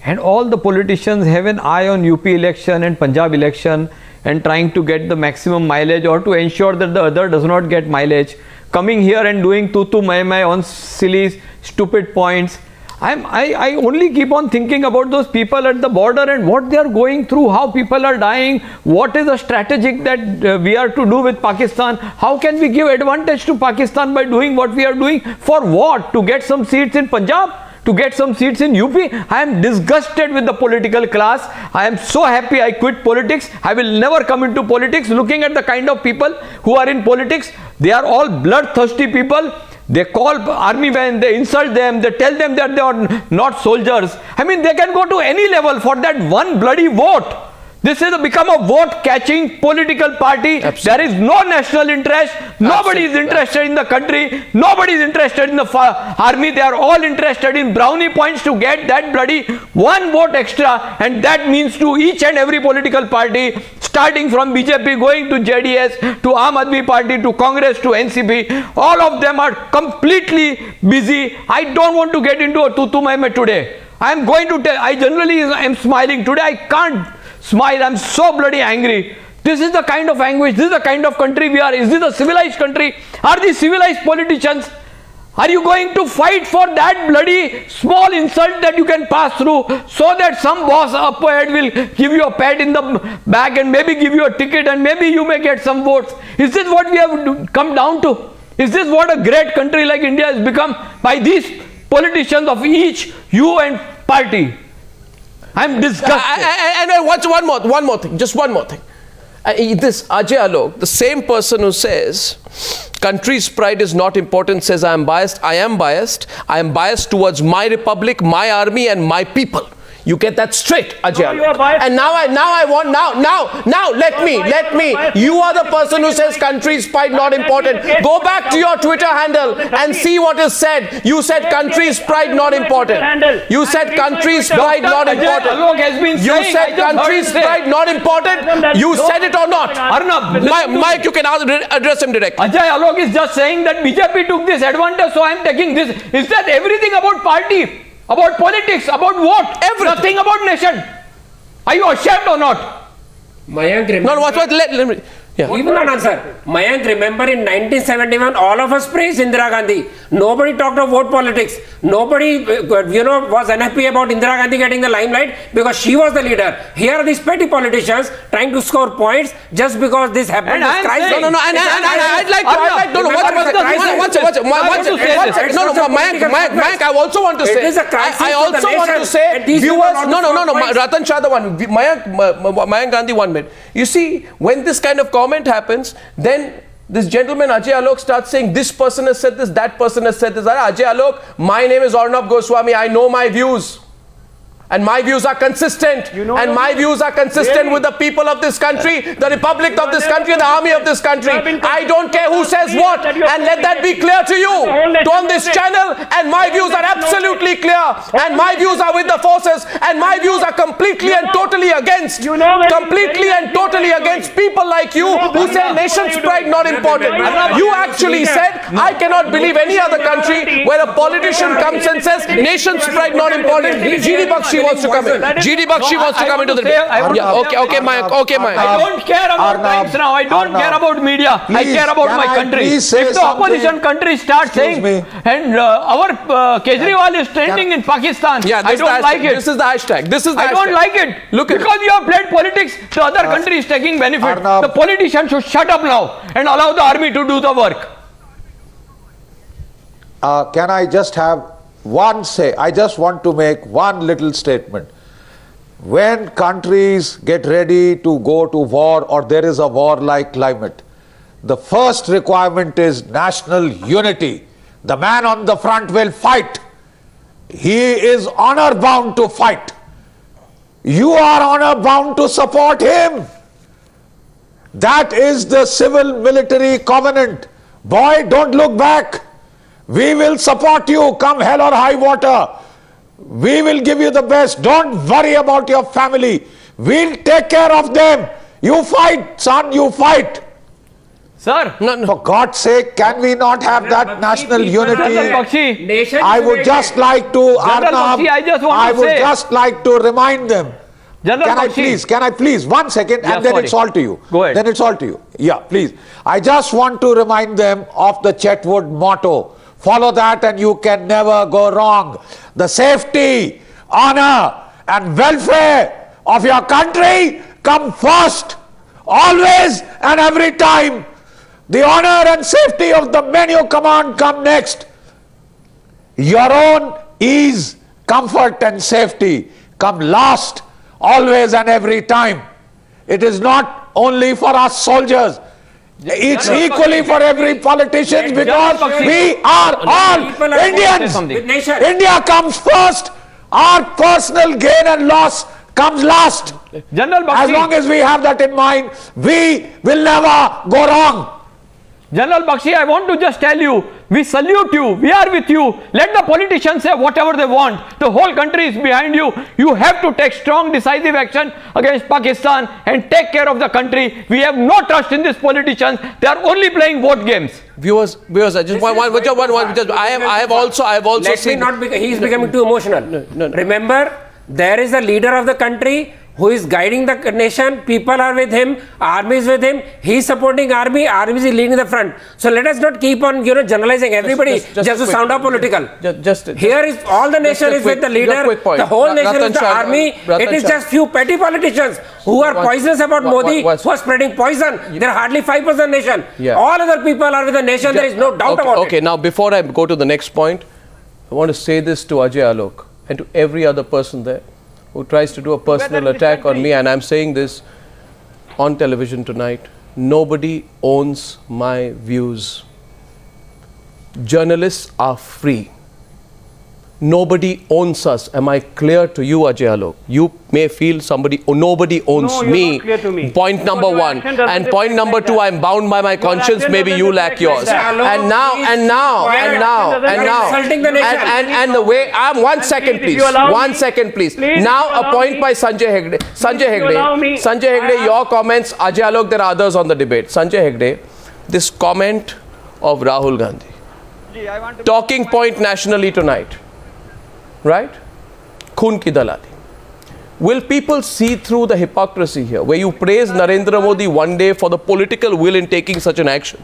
And all the politicians have an eye on UP election and Punjab election and trying to get the maximum mileage or to ensure that the other does not get mileage. Coming here and doing tutu mai on silly, stupid points. I only keep on thinking about those people at the border and what they are going through, how people are dying, what is the strategic that we are to do with Pakistan, how can we give advantage to Pakistan by doing what we are doing, for what, to get some seats in Punjab, to get some seats in UP. I am disgusted with the political class. I am so happy I quit politics. I will never come into politics. Looking at the kind of people who are in politics, they are all bloodthirsty people. They call army men, they insult them, they tell them that they are not soldiers. I mean, they can go to any level for that one bloody vote. This has become a vote-catching political party. Absolutely. There is no national interest. Nobody is interested in the country. Nobody is interested in the army. They are all interested in brownie points to get that bloody one vote extra. And that means to each and every political party, starting from BJP, going to JDS, to Aam Aadmi Party, to Congress, to NCP, all of them are completely busy. I don't want to get into a tutu mai today. I am going to tell, I generally am smiling. Today I can't smile. I'm so bloody angry. This is the kind of anguish. This is the kind of country we are. Is this a civilized country? Are these civilized politicians? Are you going to fight for that bloody small insult that you can pass through so that some boss up ahead will give you a pat in the back and maybe give you a ticket and maybe you may get some votes? Is this what we have come down to? Is this what a great country like India has become by these politicians of each hue and party? I'm disgusted. And one more thing, just one more thing. This Ajay Alok, the same person who says country's pride is not important, says I am biased. I am biased. I am biased towards my republic, my army and my people. You get that straight, Ajay Alok. And now let me. You are the person who says country's pride not important. Go back to your Twitter handle and see what is said. You said country's pride not important. You said country's pride not important. You said country's pride not important. You said it or not? Arnab, Mike, you can address him directly. Ajay Alok is just saying that BJP took this advantage, so I am taking this. Is that everything about party? About politics, about what? Everything. Nothing about nation. Are you ashamed or not? Mayank, no, let me. Yeah. Even an answer. Mayank, remember in 1971, all of us praised Indira Gandhi. Nobody talked of vote politics. Nobody, was unhappy about Indira Gandhi getting the limelight because she was the leader. Here are these petty politicians trying to score points just because this happened. Mike, I also want to say, viewers, Ratan Sharda, Mayank Gandhi 1 minute. You see, when this kind of comment happens, then this gentleman Ajay Alok starts saying this person has said this, that person has said this. Ajay Alok, my name is Arnab Goswami, I know my views. And my views are consistent. And my views are consistent with the people of this country, the republic of this country, the army of this country. I don't care who says what. And let that be clear to you. On this channel. And my views are absolutely clear. And my views are with the forces. And my views are completely and totally against. Completely and totally against people like you who say nation's pride not important. You actually said, I cannot believe any other country where a politician comes and says nation's pride not important. D Bakshi wants to come in. D Bakshi wants to come into the debate. Okay, Mayank. I don't care about times now. I don't care about media. I care about my country. If the opposition country starts saying, and our Kejriwal is trending in Pakistan, I don't like it. This is the hashtag. I don't like it. Because you have played politics, the other country is taking benefit. The politician should shut up now and allow the army to do the work. Can I just have one say? I just want to make one little statement. When countries get ready to go to war or there is a war-like climate, the first requirement is national unity. The man on the front will fight. He is honor-bound to fight. You are honor-bound to support him. That is the civil-military covenant. Boy, don't look back. We will support you, come hell or high water. We will give you the best. Don't worry about your family. We'll take care of them. You fight, son, you fight. Sir, for God's sake, can we not have that national unity? I would just like to, Arnab, I would just like to remind them. Can I please, 1 second, and then it's all to you. Go ahead. Then it's all to you. Yeah, please. I just want to remind them of the Chetwood motto. Follow that and you can never go wrong. The safety, honor and welfare of your country come first, always and every time. The honor and safety of the men you command come next. Your own ease, comfort and safety come last, always and every time. It is not only for us soldiers. It's equally for every politician because we are all Indians. India comes first. Our personal gain and loss comes last. As long as we have that in mind, we will never go wrong. General Bakshi, I want to just tell you, we salute you, we are with you. Let the politicians say whatever they want. The whole country is behind you. You have to take strong, decisive action against Pakistan and take care of the country. We have no trust in these politicians. They are only playing vote games. Viewers, I just want I have also seen. He is becoming too emotional. No. Remember, there is a leader of the country who is guiding the nation. People are with him, army is with him, he is supporting army is leading the front. So let us not keep on generalizing everybody just to sound out political. Here is all the nation is with the leader, the whole nation is the army. It is just few petty politicians who are poisonous about Modi, who are spreading poison. There are hardly 5% nation. All other people are with the nation, there is no doubt about it. Okay, now before I go to the next point, I want to say this to Ajay Alok and to every other person there who tries to do a personal attack on me, and I'm saying this on television tonight. Nobody owns my views. Journalists are free. Nobody owns us. Am I clear to you, Ajay Alok? You may feel nobody owns me. Point number one. And point number two, I'm bound by my conscience. Maybe you lack yours. And now, the way I'm 1 second, please. 1 second, please. Now, a point by Sanjay Hegde. Sanjay Hegde, your comments. Ajay Alok, there are others on the debate. Sanjay Hegde, this comment of Rahul Gandhi. Talking point nationally tonight. Right? Khoon ki Dalali. Will people see through the hypocrisy here, where you praise Narendra Modi one day for the political will in taking such an action,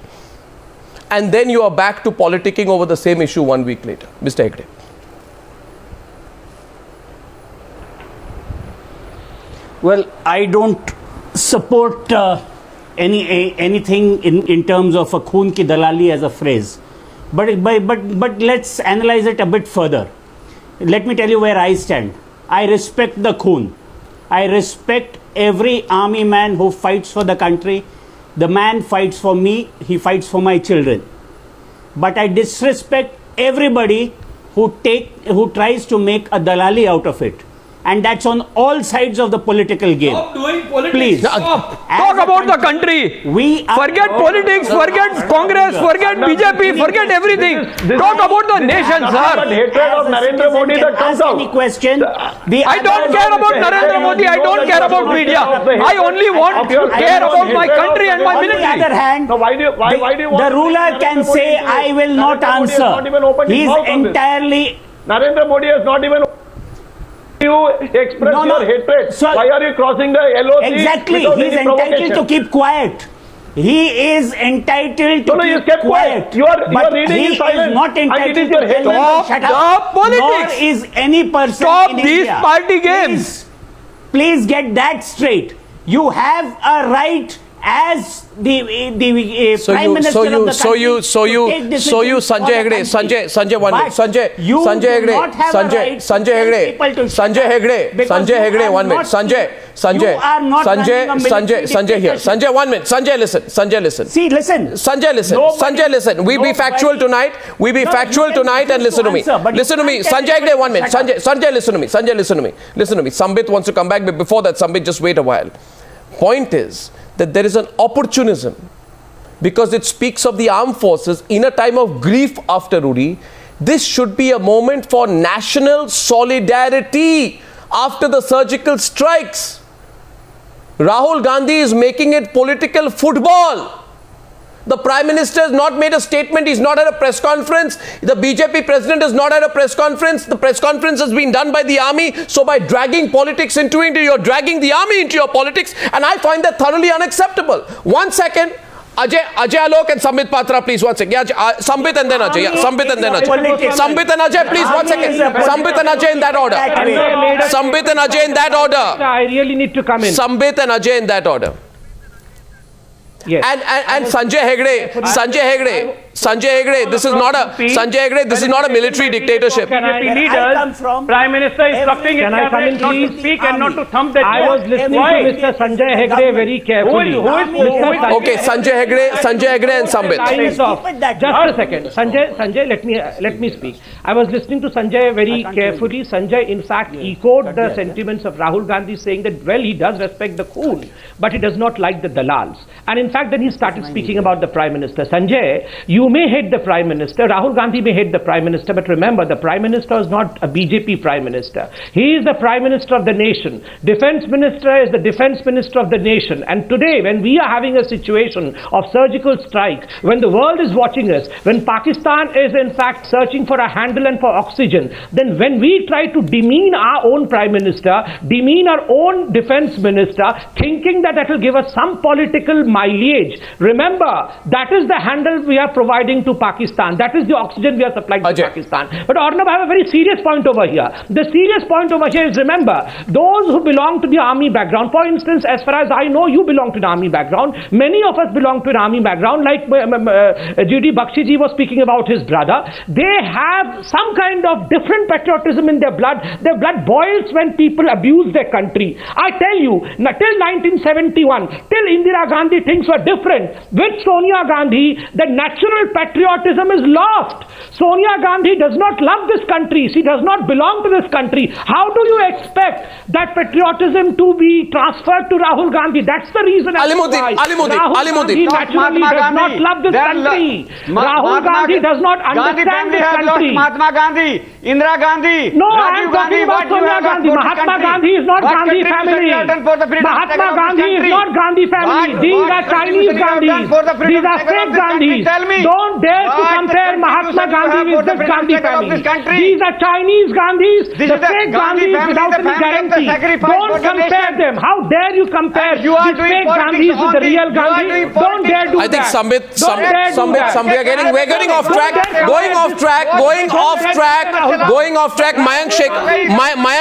and then you are back to politicking over the same issue 1 week later? Mr. Hegde. Well, I don't support anything in terms of a Khoon ki Dalali as a phrase, but let's analyze it a bit further. Let me tell you where I stand. I respect the Khoon. I respect every army man who fights for the country. The man fights for me, he fights for my children. But I disrespect everybody who tries to make a Dalali out of it. and that's on all sides of the political game. Stop doing politics. Please. Stop. Talk about the country. Forget politics, forget Congress, forget BJP, forget everything. Talk about the nation, sir. Hatred of Narendra Modi that comes out. Any question? I don't care about Narendra Modi. I don't care about media. I only want to care about my country and my military. On the other hand, the ruler can say, I will not answer. He is entirely... Narendra Modi has not even... You express your hatred. So, why are you crossing the LOC? Exactly. He is entitled to keep quiet. He is entitled to keep quiet. You are reading in silence. He is not entitled to shut up. Stop politics. Nor is any person Stop in these India. party games. Please get that straight. You have a right as the Prime Minister of the country. So you, Sanjay Hegde, Sanjay, 1 minute. Sanjay Hegde, 1 minute. Sanjay here. Sanjay, 1 minute. Sanjay, listen. See, listen. Sanjay, listen. We be factual tonight. And listen to me. Listen to me. Sanjay Hegde, 1 minute. Sanjay, listen to me. Listen to me. Sambit wants to come back, but before that, Sambit, just wait a while. Point is that there is an opportunism because it speaks of the armed forces in a time of grief after Uri. This should be a moment for national solidarity after the surgical strikes. Rahul Gandhi is making it political football. The Prime Minister has not made a statement. He's not at a press conference. The BJP president is not at a press conference. The press conference has been done by the army. So by dragging politics into it, you're dragging the army into your politics. And I find that thoroughly unacceptable. 1 second. Ajay Alok and Sambit Patra, please, 1 second. Yeah, Sambit and then Ajay. Yeah, Sambit and then Ajay. Sambit and Ajay, please, 1 second. Sambit and Ajay in that order. Sambit and Ajay in that order. I really need to come in. Sambit and Ajay in that order. Yes. And Sanjay Hegde, this is not a military dictatorship. Prime Minister instructing his cabinet not to speak and not to thump that. I was listening to Mr. Sanjay Hegde very carefully. Okay, Sanjay Hegde and Sambit. Just a second. Sanjay, let me speak. I was listening to Sanjay very carefully. Sanjay, in fact, echoed the sentiments of Rahul Gandhi, saying that, well, he does respect the Khoon, but he does not like the Dalals. And in fact, then he started speaking about the Prime Minister. Sanjay, you may hate the Prime Minister, Rahul Gandhi may hate the Prime Minister, but remember, the Prime Minister is not a BJP Prime Minister. He is the Prime Minister of the nation. Defense Minister is the Defense Minister of the nation. And today, when we are having a situation of surgical strike, when the world is watching us, when Pakistan is in fact searching for a handle and for oxygen, then when we try to demean our own Prime Minister, demean our own Defense Minister, thinking that that will give us some political mileage, remember, that is the handle we are providing to Pakistan. That is the oxygen we are supplying to Pakistan. But Arnab, I have a very serious point over here. The serious point over here is, remember, those who belong to the army background, for instance, as far as I know, you belong to an army background. Many of us belong to an army background, like D Bakshi ji was speaking about his brother. They have some kind of different patriotism in their blood. Their blood boils when people abuse their country. I tell you, till 1971, till Indira Gandhi, things were different. With Sonia Gandhi, the natural patriotism is lost. Sonia Gandhi does not love this country. She does not belong to this country. How do you expect that patriotism to be transferred to Rahul Gandhi? That's the reason. Alimuddin. He naturally does not love this country. Rahul Gandhi does not understand this country. Mahatma Gandhi, Indira Gandhi, no, I am talking about Sonia Gandhi. Mahatma Gandhi is not Gandhi family. Mahatma Gandhi is not Gandhi family. These are Chinese Gandhis. These are fake Gandhis. Don't dare to compare Mahatma Gandhi with this Gandhi family. These are Chinese Gandhis, the fake Gandhis without any guarantee. Don't compare them. How dare you compare these fake Gandhis with the real Gandhi? Don't dare do that. I think Sambit, we're getting off track. Going off track.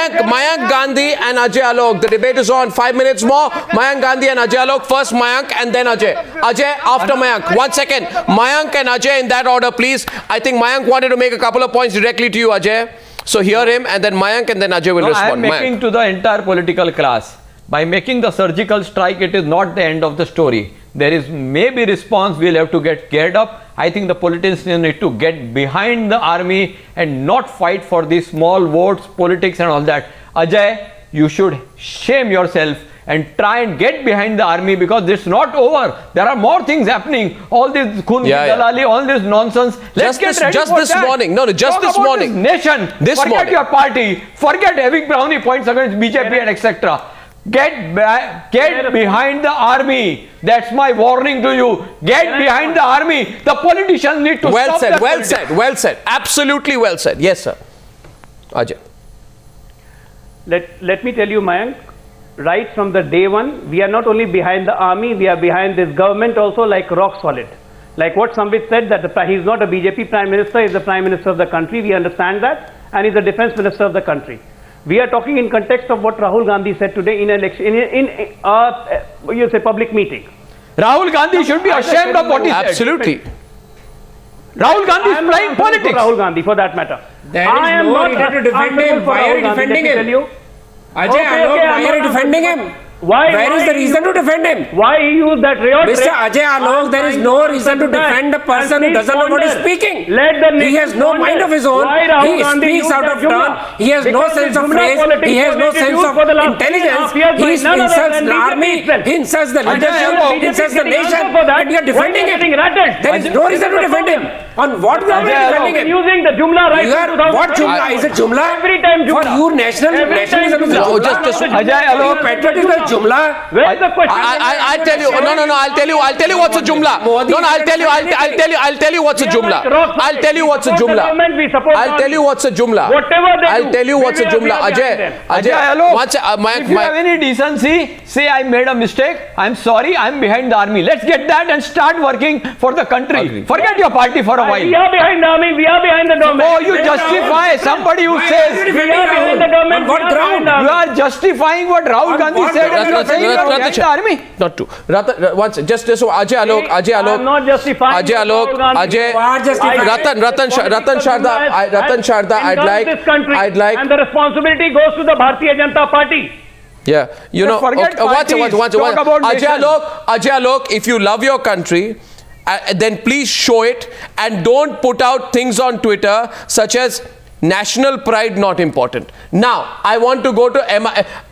Mayank Gandhi and Ajay Alok. The debate is on. 5 minutes more. Mayank Gandhi and Ajay Alok. First Mayank and then Ajay. Ajay after Mayank. 1 second. Mayank and Ajay in that order, please. I think Mayank wanted to make a couple of points directly to you, Ajay. So hear him, and then Mayank, and then Ajay will respond. I am making to the entire political class. By making the surgical strike, it is not the end of the story. There is maybe response. We'll have to get geared up. I think the politicians need to get behind the army and not fight for these small votes, politics and all that. Ajay, you should shame yourself and try and get behind the army, because it's not over. There are more things happening. All this Khoon Dalali, all this nonsense. Let's get ready just for this that. morning. No, just Talk this about morning. This nation. Forget your party. Forget having brownie points against BJP and etc. Get behind the army. That's my warning to you. Get behind the army. The politicians need to stop that. Well said. Absolutely well said. Yes, sir. Ajay. Let me tell you, Mayank, right from the day one, we are not only behind the army, we are behind this government also, like rock solid. Like what Sambit said, that he's not a BJP Prime Minister, he's the Prime Minister of the country. We understand that. And he's the Defense Minister of the country. We are talking in context of what Rahul Gandhi said today in you say public meeting. Rahul Gandhi should be ashamed of what he said. Absolutely. Rahul Gandhi is playing politics. Rahul Gandhi, for that matter. There is no reason to defend him. Why are you defending him? Ajay Alok, why are you defending him? Where is the reason to defend him? Why he used that riot? Mr. Ajay Alok, there is no reason to defend a person who doesn't know what he's speaking. He has no mind of his own. He speaks out of turn. He has no sense of phrase. He has no sense of intelligence. He insults the army. He insults the leadership. He insults the nation. And you are defending him. There is no reason to defend him. On what ground are you defending him? Using the Jumla right. What Jumla? Is it Jumla? Every time Jumla. For you, nationalism is Jumla. Ajay Alok, patriotism is Jumla. Where's the question? I'll tell you. No. I'll tell you what's a Jumla. No. I'll tell you what's a Jumla. I'll tell you what's a Jumla. I'll tell you what's a Jumla. I'll tell you what's a Jumla. Ajay Alok, if you have any decency, say I made a mistake. I'm sorry. I'm behind the army. Let's get that and start working for the country. Forget your party for a while. We are behind the army. We are behind the government. Oh, you justify somebody who says we are behind the government. On what ground? You are justifying what Rahul Gandhi said. Not true. Once, just so Ajay Alok. I'm not justifying. Ajay Alok. Ratan Sharda. I'd like. And the responsibility goes to the Bharatiya Janata Party. Yeah, you know. Ajay Alok. If you love your country, then please show it and don't put out things on Twitter such as national pride not important. Now I want to go to and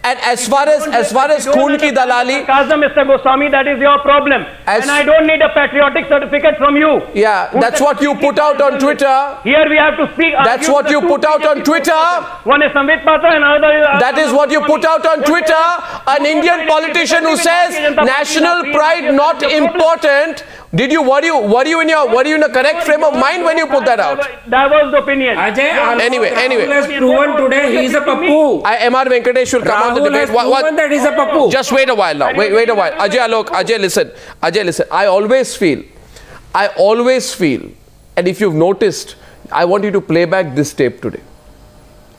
as far as Khoon ki Dalali, Mr. Goswami, that is your problem, and I don't need a patriotic certificate from you. Yeah, that's what you put out on Twitter. Here we have to speak. That's what you put out on Twitter. One is Sambit Patra and another. That is what you put out on Twitter. An Indian politician who says national pride not important. Were you in a correct frame of mind when you put that out? That was the opinion. Anyway. has proven today he is a pappu. R Venkatesh will come on the debate. Proven that he is a pappu. Just wait a while now. Wait a while. Ajay Alok, listen. I always feel, and if you've noticed, I want you to play back this tape today.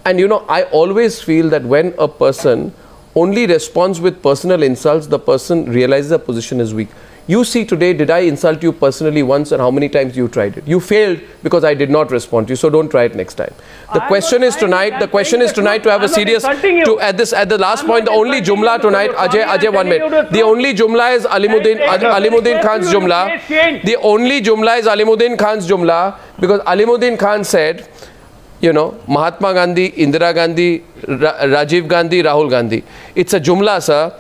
And you know, I always feel that when a person only responds with personal insults, the person realizes the position is weak. You see today, did I insult you personally once and how many times you tried it? You failed because I did not respond to you, so don't try it next time. The question is tonight to have a serious, at the last point, the only Jumla tonight, Ajay 1 minute. The only Jumla is Alimuddin Khan's Jumla. The only Jumla is Alimuddin Khan's Jumla, because Alimuddin Khan said, you know, Mahatma Gandhi, Indira Gandhi, Rajiv Gandhi, Rahul Gandhi. It's a Jumla, sir.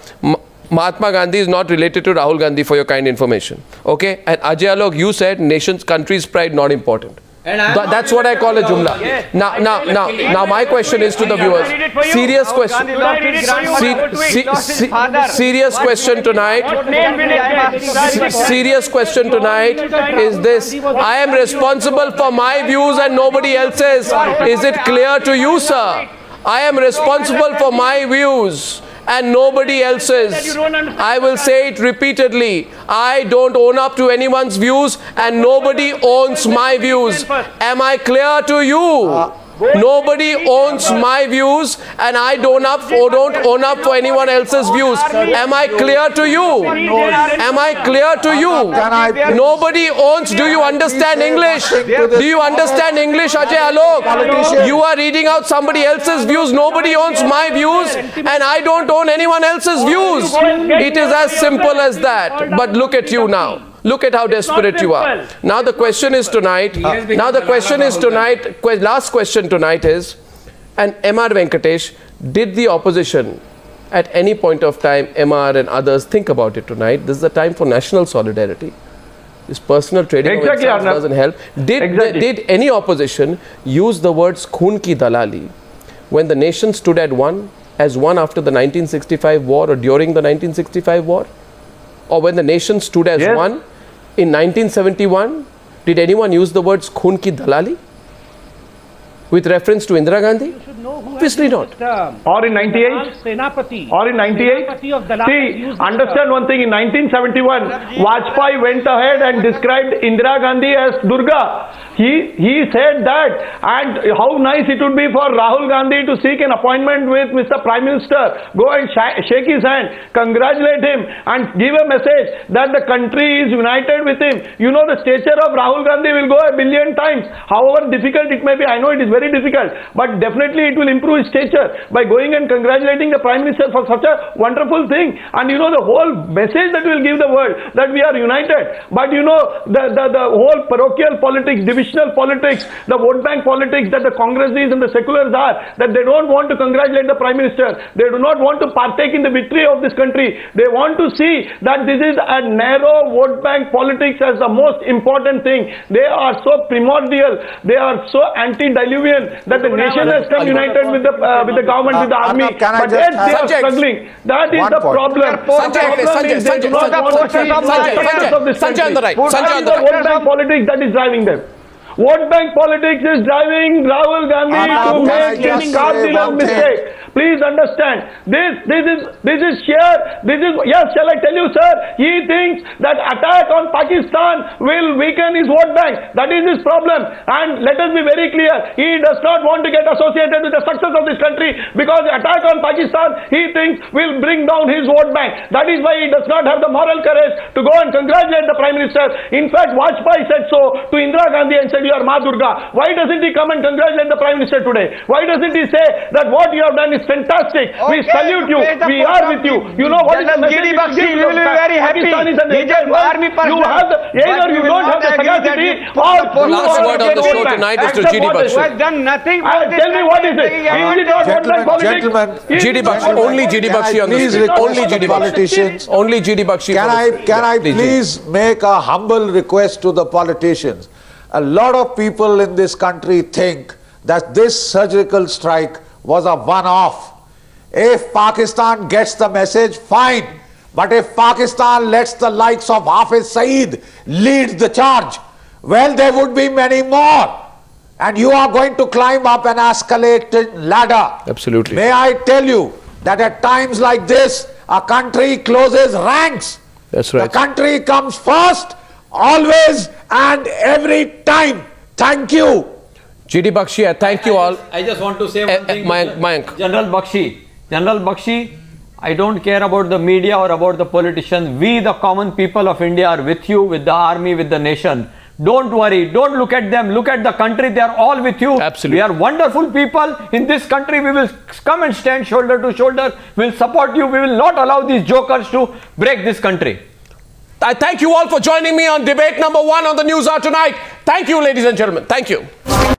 Mahatma Gandhi is not related to Rahul Gandhi, for your kind information. Okay? And Ajay Alok, you said nation's country's pride not important. That's what I call a Jumla. Now my question is to the viewers. Serious question. Serious question tonight. Serious question tonight is this. I am responsible for my views and nobody else's. Is it clear to you, sir? I am responsible for my views and nobody else's. I will say it repeatedly. I don't own up to anyone's views and nobody owns my views. Am I clear to you? Nobody owns my views and I don't own up for anyone else's views. Am I clear to you? Am I clear to you? Nobody owns. Do you understand English? Do you understand English, Ajay Alok? You are reading out somebody else's views. Nobody owns my views and I don't own anyone else's views. It is as simple as that. But look at you now. Look at how desperate you are. Now the question is tonight, last question tonight is, and R Venkatesh, Did the opposition at any point of time, MR and others, think about it tonight? This is the time for national solidarity. This personal trading doesn't help. Did any opposition use the words Khoon ki Dalali when the nation stood as one after the 1965 war or during the 1965 war? Or when the nation stood as one in 1971? Did anyone use the words Khoon ki Dalali with reference to Indira Gandhi? Obviously not. Or in 98? Or in 98? See, understand one thing. In 1971, Vajpayee went ahead and described Indira Gandhi as Durga. He said that, and how nice it would be for Rahul Gandhi to seek an appointment with Mr. Prime Minister, go and shake his hand, congratulate him and give a message that the country is united with him. You know, the stature of Rahul Gandhi will go a billion times. However difficult it may be, I know it is very difficult, but definitely it will improve his stature by going and congratulating the Prime Minister for such a wonderful thing. And you know, the whole message that will give the world that we are united. But you know, the whole parochial politics, divisional politics, the vote bank politics that the Congressies and the seculars are, that they don't want to congratulate the Prime Minister. They do not want to partake in the victory of this country. They want to see that this is a narrow vote bank politics as the most important thing. They are so primordial, they are so antediluvian that the nation has come united with the government, with the army. But yet they are struggling. That is the problem. Sanjay on the right. Sanjay on the vote bank politics that is driving them. Vote bank politics is driving Rahul Gandhi to make his cardinal mistake. Please understand, this is sheer, yes, shall I tell you, sir, he thinks that attack on Pakistan will weaken his vote bank. That is his problem. And let us be very clear, he does not want to get associated with the success of this country, because the attack on Pakistan, he thinks, will bring down his vote bank. That is why he does not have the moral courage to go and congratulate the Prime Minister. In fact, Vajpayee said so to Indira Gandhi and said, "You are Ma Durga." Why doesn't he come and congratulate the Prime Minister today? Why doesn't he say that what you have done is fantastic? We salute you. We are with you. You know what is the message? D Bakshi will be very happy. He just army person. You have the, either you don't have the sagacity, or last word on the show tonight is to GD Bakshi. Who has done nothing. Tell me what is it? Gentlemen, GD Bakshi, only GD Bakshi on the street. Only GD politicians. Only GD Bakshi. Can I please make a humble request to the politicians? A lot of people in this country think that this surgical strike was a one-off. If Pakistan gets the message, fine. But if Pakistan lets the likes of Hafiz Saeed lead the charge, well, there would be many more. And you are going to climb up an escalated ladder. Absolutely. May I tell you that at times like this, a country closes ranks. That's right. The country comes first, always and every time. Thank you. GD Bakshi, I thank you all. I just want to say one thing. Mayank. General Bakshi, I don't care about the media or about the politicians. We, the common people of India, are with you, with the army, with the nation. Don't worry. Don't look at them. Look at the country. They are all with you. Absolutely. We are wonderful people. In this country, we will come and stand shoulder to shoulder. We will support you. We will not allow these jokers to break this country. I thank you all for joining me on debate number 1 on the Newshour tonight. Thank you, ladies and gentlemen. Thank you.